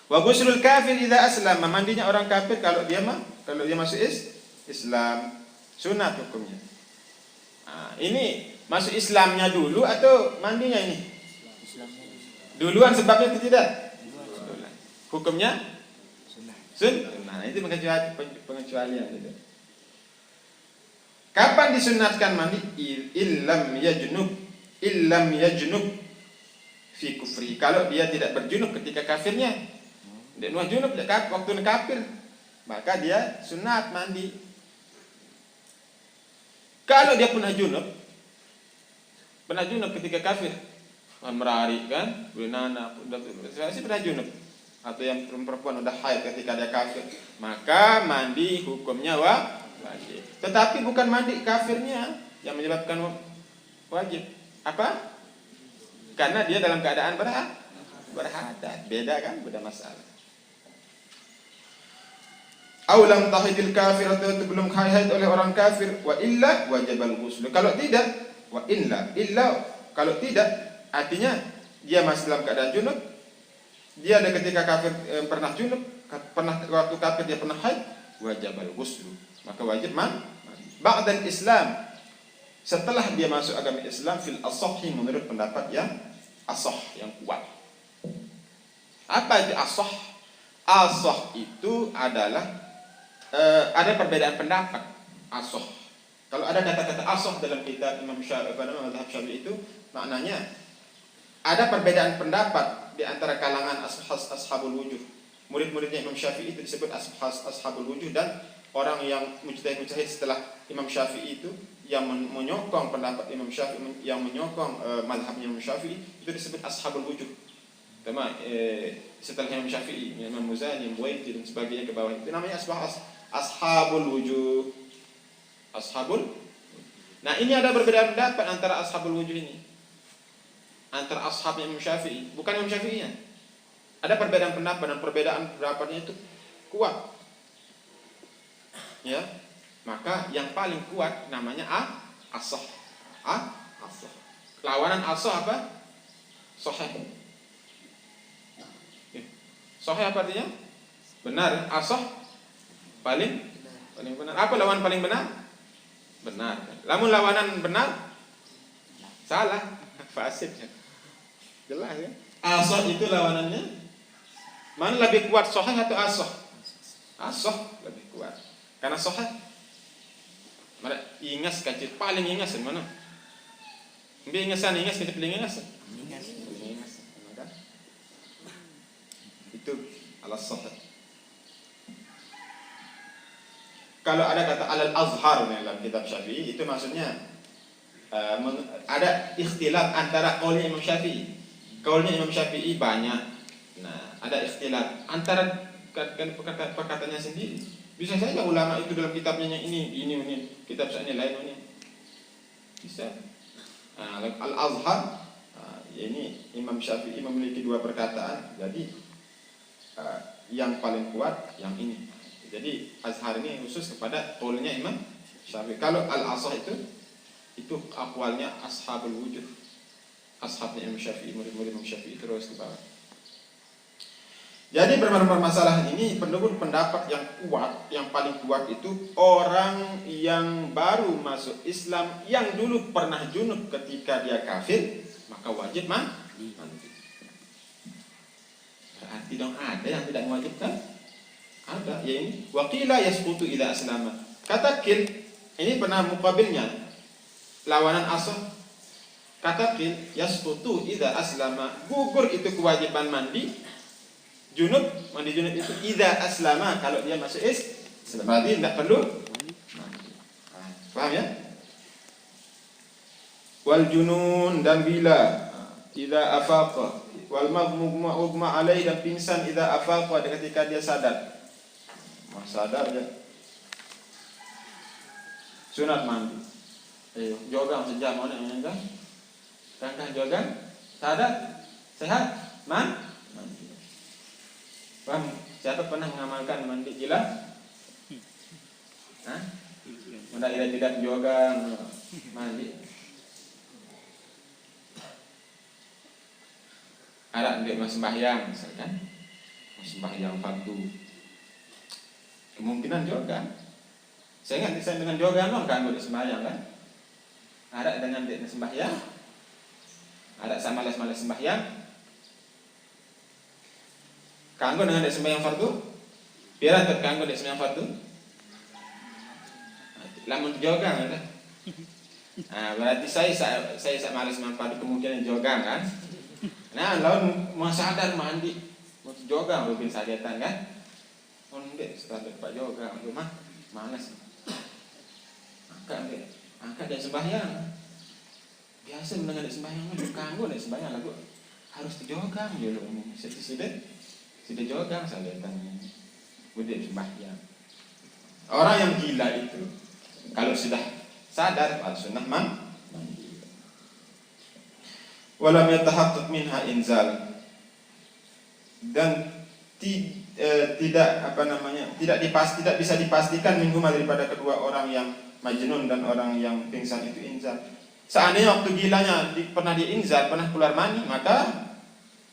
Wa ghuslul kafir idza aslama, mandinya orang kafir kalau dia masuk Islam. Sunat hukumnya. Ini masuk Islamnya dulu atau mandinya ini? Duluan sebabnya itu tidak? Duluan. Hukumnya? Sunat. Nah, itu pengecualian itu. Kapan disunatkan mandi? Illam yajnub fi kufri. Kalau dia tidak berjunub ketika kafirnya. Dia junub waktu kafir, maka dia sunat mandi. Kalau dia pernah junub ketika kafir, merari kan, berenana, masih pernah junub, atau yang perempuan udah haid ketika dia kafir, maka mandi hukumnya wajib. Tetapi bukan mandi kafirnya yang menyebabkan wajib. Apa? Karena dia dalam keadaan berhadat, beda kan, beda masalah. Aulam tahidil kafir, atau belum haid oleh orang kafir, wa illa wajibal ghusl. Kalau tidak, wa illa kalau tidak, artinya dia masih dalam keadaan junub, dia ada ketika kafir pernah junub, waktu kafir dia pernah haid, wajibal ghusl, maka wajib ba'dal Islam, setelah dia masuk agama Islam, fil asahhi, menurut pendapat yang asah, yang kuat. Apa itu asah? Asah itu adalah ada perbedaan pendapat asoh. Kalau ada kata-kata asoh dalam kitab Imam Syafi'i, mazhab Syafi'i itu maknanya ada perbedaan pendapat di antara kalangan ashabul wujuh. Murid-muridnya Imam Syafi'i itu disebut ashabul wujuh, dan orang yang mujtahid setelah Imam Syafi'i itu yang menyokong pendapat Imam Syafi'i, yang menyokong mazhabnya Imam Syafi'i itu disebut ashabul wujuh. Sama setelah Imam Syafi'i, Imam Muzani, Muwaiti dan sebagainya ke bawah itu namanya ashabul wujuh. Ashabul. Nah, ini ada perbedaan pendapat antara ashabul wujuh ini. Antara ashabnya Imam Syafi'i, bukan Imam Syafi'inya. Ada perbedaan pendapat, dan perbedaan pendapatnya itu kuat. Ya. Maka yang paling kuat namanya as-sah. As-sah. Lawanan as-sah apa? Sahih. Sahih apa artinya? Benar. As-sah paling benar. Apa lawan paling benar? Benar. Lamun lawanan benar salah, fasid. Jelas ya. As-sah itu lawanannya mana lebih kuat, sahih atau as-sah? As-sah lebih kuat. Karena sahih mana ingas kecil paling ingas mana? Ambil ingasan kecil paling ingas. Ingas. Itu alas sahih. Kalau ada kata alal azhar dalam kitab Syafi'i, itu maksudnya ada ikhtilaf antara qaulnya Imam Syafi'i. Qaulnya Imam Syafi'i banyak. Nah, ada ikhtilaf antara perkataannya sendiri. Bisa saja ulama itu dalam kitabnya ini kitab saya lain ini. Bisa. Al-Azhar, ini Imam Syafi'i memiliki dua perkataan. Jadi yang paling kuat yang ini. Jadi Azhar ini khusus kepada qaulnya Imam Syafi'i. Kalau Al-Asah itu aqwalnya ashabul wujuh. Ashabnya Imam Syafi'i, murid-murid Imam Syafi'i terus ke bawah. Jadi bermasalah ini pendukung pendapat yang kuat, yang paling kuat itu orang yang baru masuk Islam, yang dulu pernah junub ketika dia kafir, maka wajib mandi. Berarti dong ada yang tidak mewajibkan? Ada, ya ini. Waqila yasqutu idza aslama. Kata qil, ini pernah muqabilnya. Lawanan asal. Kata qil yasqutu idza aslama. Gugur itu kewajiban mandi. Junub, mandi junub itu idza aslama, kalau dia masuk Islam. Berarti tidak perlu mandi. Paham ya? Wal junun, dan bila idza afaqa, wal maghmuma alaihi, dan pingsan idza afaqa, ketika dia sadar. Sadar ya. Sunat mandi. Jogang sejam mana enggak? Kan jogang, sadar, sehat, mandi. Paham? Siapa pernah mengamalkan mandi gila? Hah? Mudah tidak jogang mandi. Ada dia sembahyang misalkan. Sembahyang fardu. Kemungkinan jogang. Saya ingat desain dengan jogang dong kan buat sembahyang kan? Ada dengan dia sembahyang. Ada sama malas sembahyang. Kanggo dengan dek sembahyang fardu, biar terkanggo dek sembahyang fardu. Lamun jogang ada. Nah, berarti saya malas sembahyang fardu, kemungkinan jogang kan. Nah, lawan mau sadar mandi, mau jogang lebih sadetan kan. Oh ndek, setelah Pak jogang, mah malas. Angkat dek sembahyang. Biasa mendengar dek sembahyang, kanggo dek sembahyang lagu harus dijogang dulu ini. Sudah jogang sadetan, udah sembahyang. Orang yang gila itu kalau sudah sadar al-sunnah mandi. Walam yatahaqqaq minha inzal, dan tidak tidak bisa dipastikan minhuma daripada kedua orang yang majnun dan orang yang pingsan itu inzal. Seandainya waktu gilanya pernah diinzal, pernah keluar mani, maka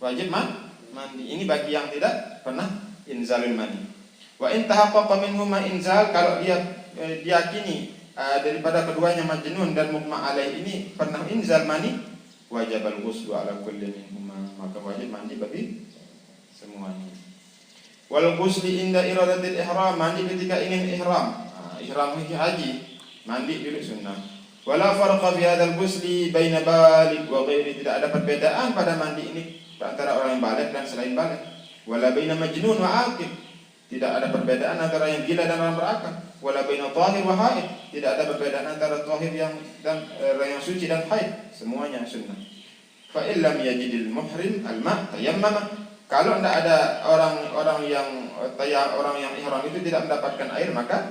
wajib mandi. Ini bagi yang tidak pernah inzalul mani. Wa in tahaqqaqa minhuma inzal, kalau dia diyakini daripada keduanya majnun dan mughma alaih ini pernah inzal mani, wajib al-ghuslu ala kulli minhuma, maka wajib mandi bagi semuanya. Wal ghusli inda iradatil ihram, mandi ketika ingin ihram. Ihram haji, mandi dulu sunnah. Wala farqa fi hadzal ghusli baina baligh wa ghairi, tidak ada perbedaan pada mandi ini antara orang yang baligh dan selain baligh. Wala baina majnun wa aqil, tidak ada perbedaan antara yang gila dan orang berakal. Wala baina tahir wa haid, tidak ada perbedaan antara tahir yang suci dan haid, semuanya sunnah. Fa illam yajidil muhrim al-ma' tayammama, kalau tidak ada orang yang ihram itu tidak mendapatkan air, maka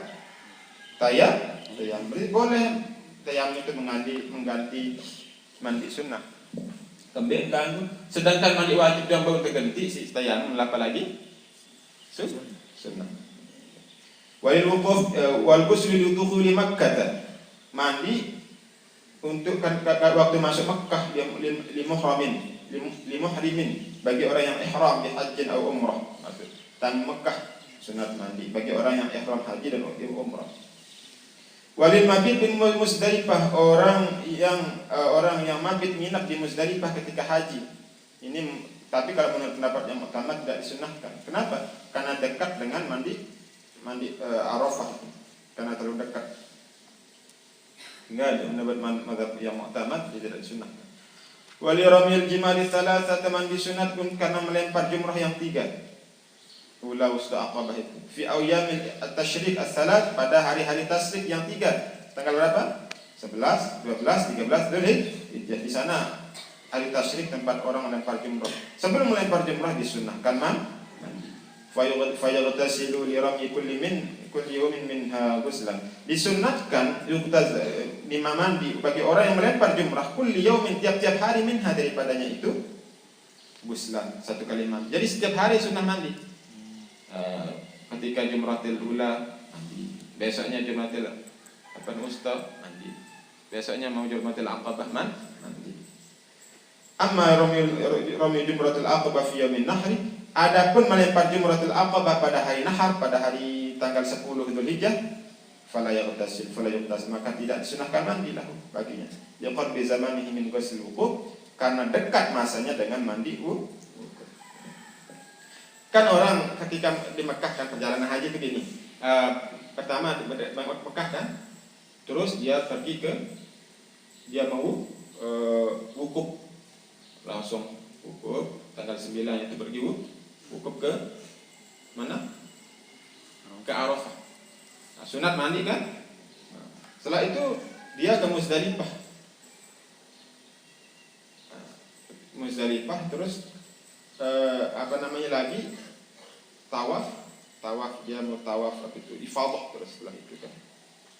tayammum. Boleh tayammum itu mengganti mandi sunnah. Sedangkan mandi wajib yang baru terganti si tayammum, apa lagi? Sunnah. Wal wuquf wal ghusl li dukhuli Makkah, mandi untuk waktu masuk Makkah li muhrimin, bagi orang yang ihram bi hajjin atau umrah. Tang Makkah sunat mandi bagi orang yang ihram haji dan umrah. Walil mabit bin Muzdalifah, orang yang mabit nginap di Muzdalifah ketika haji. Ini tapi kalau menurut pendapat yang utama tidak disunahkan. Kenapa? Karena dekat dengan mandi Arafah, karena terlalu dekat. Enggak ada pendapat mazhab yang utama tidak disunahkan. Wali ramil jimali salasah, teman disunatkan karena melempar jumrah yang 3. Ula usda aqabah itu fi ayyamil at-tasyrik as-salat, pada hari-hari tasyrik yang 3. Tanggal berapa? 11, 12, 13 Dzulhijjah. Di sana hari tasyrik tempat orang melempar jumrah. Sebelum melempar jumrah disunahkan mandi. Fayaghtasilu li rami kulli yawmin minha ghuslan. Disunatkan lima mandi bagi orang yang melempar jumrah kulli yawmin, tiap-tiap hari, minha daripadanya itu ghuslan, satu kali mandi. Jadi setiap hari sunnah mandi. Ketika jumratil ula mandi, besoknya jumratil wusta mandi, besoknya mau jumratil aqabah mandi. Amma rami jumratil aqabah fi yamin nahri, adapun melempar jumratil aqabah pada hari nahar, pada hari tanggal 10 Dzulhijjah, fala yaghtasil, maka tidak disunahkan mandi lahu baginya. Yaqarbi zamanihi min ghusl wuquf, karena dekat masanya dengan mandi wuquf. Kan orang ketika di Mekah kan perjalanan haji begini. Pertama di Mekah kan, terus dia mau wukuf, langsung wukuf tanggal 9 itu pergi wukuf ke mana? Ke Arafah. Nah, sunat mandi kan? Setelah itu dia ke Muzdalifah. Terus lagi tawaf, dia mau tawaf ifadah terus setelah itu kan.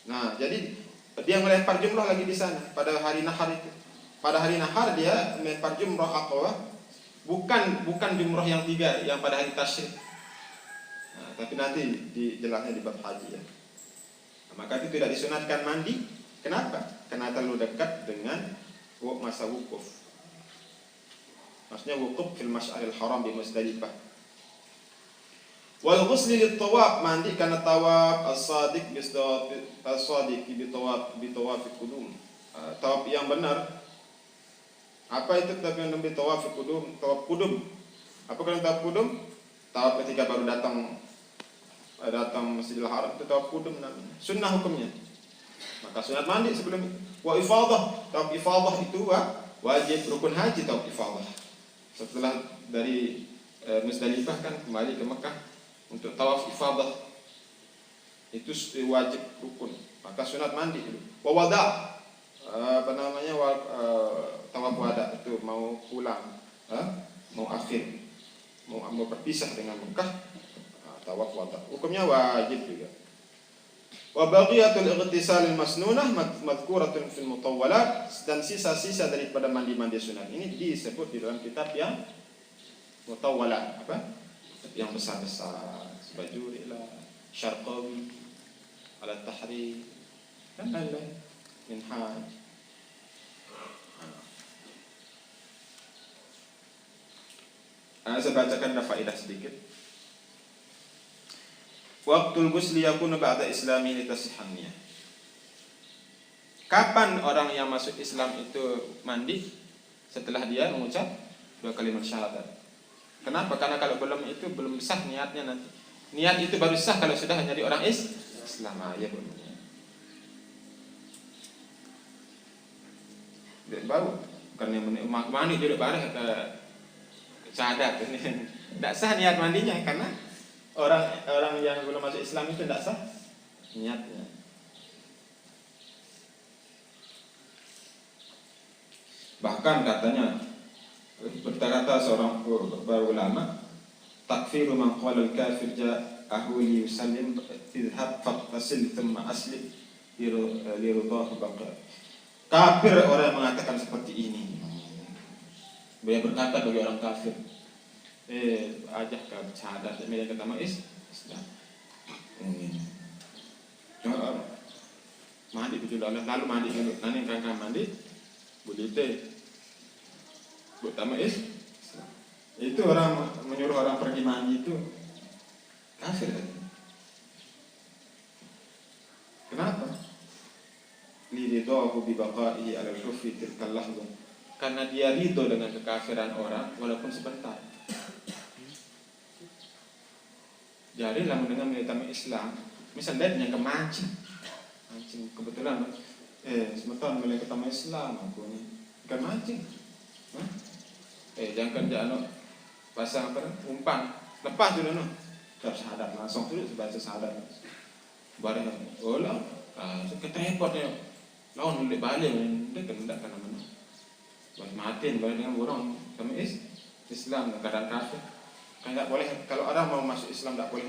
Nah, jadi dia melempar jumrah lagi di sana pada hari nahar itu. Pada hari nahar dia melempar jumrah aqabah, bukan jumrah yang 3 yang pada hari tasyrik. Nah, tapi nanti dijelasnya di bab haji ya. Nah, maka itu tidak disunatkan mandi. Kenapa? Karena terlalu dekat dengan masa wukuf. Maksudnya wukuf fil Masy'aril Haram di Muzdalifah. Wal ghusli lit tawaf, mandi karena tawaf as-sadiq bi tawaf qudum. Tawaf yang benar. Apa itu tawaf yang lebih tawaf qudum? Tawaf qudum. Apa kalau tawaf qudum? Tawaf ketika baru datang Masjidil Haram, itu tawaf qudum namanya. Sunnah hukumnya. Maka sunat mandi sebelum itu. Wa ifadah, tawaf ifadah itu wajib rukun haji tawaf ifadah. Setelah dari Muzdalifah kan kembali ke Mekah untuk tawaf ifadah, itu wajib rukun, maka sunat mandi dulu. Wa wada, tawaf wada itu mau pulang, mau akhir, mau berpisah dengan Mekah, tawaf wada, hukumnya wajib juga. Wa baqiyatul ightisalil masnunah madhkuratun fil mutawwalat, dan sisa-sisa daripada mandi-mandi sunat ini disebut di dalam kitab yang mutawwalat, yang besar-besar, Bajuri ila Syarqawi ala Tahrir dan lain-lain, Minhaj. Saya bacakan faedah sedikit. Waqtul ghusli yakunu ba'da islami li tasihhaniyah. Kapan orang yang masuk Islam itu mandi? Setelah dia mengucap 2 kalimat syahadat. Kenapa? Karena kalau belum itu belum sah niatnya nanti. Niat itu baru sah kalau sudah menjadi orang Islam. Ya belum. Baru karena mandi dulu baru ke syahadat. Tidak sah niat mandinya karena orang yang belum masuk Islam itu tidak sah niatnya. Bahkan katanya berkata seorang ulama, takfiru man qala al-kafir ja'ahu li yusallim idhhab faqtasil thumma aslim lirudahu baqa. Kafir orang yang mengatakan seperti ini. Dia berkata bagi orang kafir, ajak ke syahadat media pertama Islam. Mandi dulu lalu mandi dulu. Nanti kan mandi boleh teh. Pertama Islam. Itu orang menyuruh orang pergi mandi itu kafir kan? Kenapa? Liridhahu bi baqaihi 'ala al-kufri tilka al-lahzah. Karena dia ridho dengan kekafiran orang walaupun sebentar. Jadi lah mendengar menerima Islam, misalnya dia yang mancing kebetulan, sebentar mulai ketemu Islam aku ni, ikan mancing, jangan jangan pasang apa, umpan, lepas dulu no, terus syahadat langsung dulu baca syahadat, barang, lah, ketrepotnya, lawan balik, dia kena mana, buat matiin balik dengan orang, kami Islam kadang kafir. Tidak boleh, kalau orang mau masuk Islam tidak boleh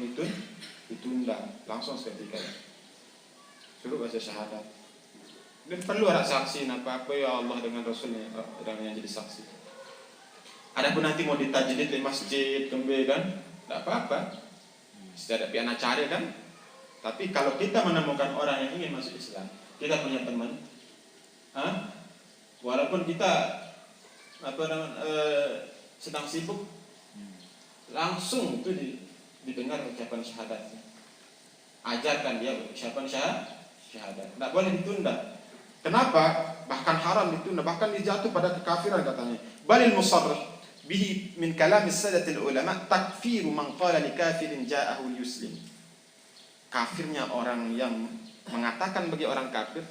ditunda langsung seketika. Suruh baca syahadat. Dan perlu ada saksi apa ya Allah dengan Rasulnya orang yang jadi saksi. Adapun nanti mau ditajdid di masjid kembali kan, tidak apa-apa. Sudah ada piana cari kan. Tapi kalau kita menemukan orang yang ingin masuk Islam, kita punya teman, walaupun kita sedang sibuk, langsung itu didengar ucapan syahadatnya. Ajarkan dia ucapan syahadat. Tidak boleh ditunda. Kenapa? Bahkan haram ditunda, bahkan dijatuh pada kekafiran katanya. Balil musarrih bihi min kalam as-sadatil ulama takfiru man qala li kafirin ja'ahu yuslim. Kafirnya orang yang mengatakan bagi orang kafir,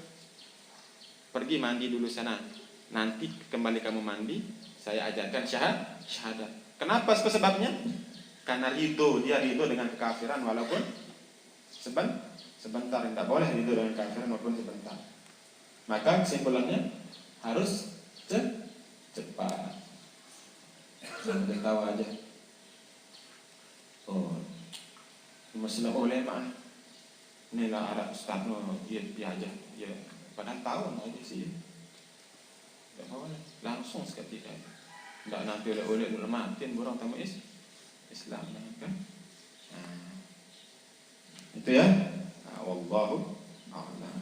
pergi mandi dulu sana. Nanti kembali kamu mandi, saya ajarkan syahadat. Kenapa sebabnya? Karena dia ridho dengan kekafiran walaupun sebentar. Tidak boleh ridho dengan kekafiran walaupun sebentar. Maka kesimpulannya harus cepat. Jangan tahu aja. Masalah ulama inilah Arab Ustaz dia aja. Ya, padahal tahun aja sih. Tidak boleh langsung seketika. Tidak nanti oleh matiin orang tamu Islam kan? Itu ya. Wallahu a'lam.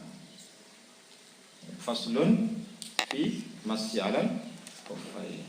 Faslun fi masyi 'alal khuffain.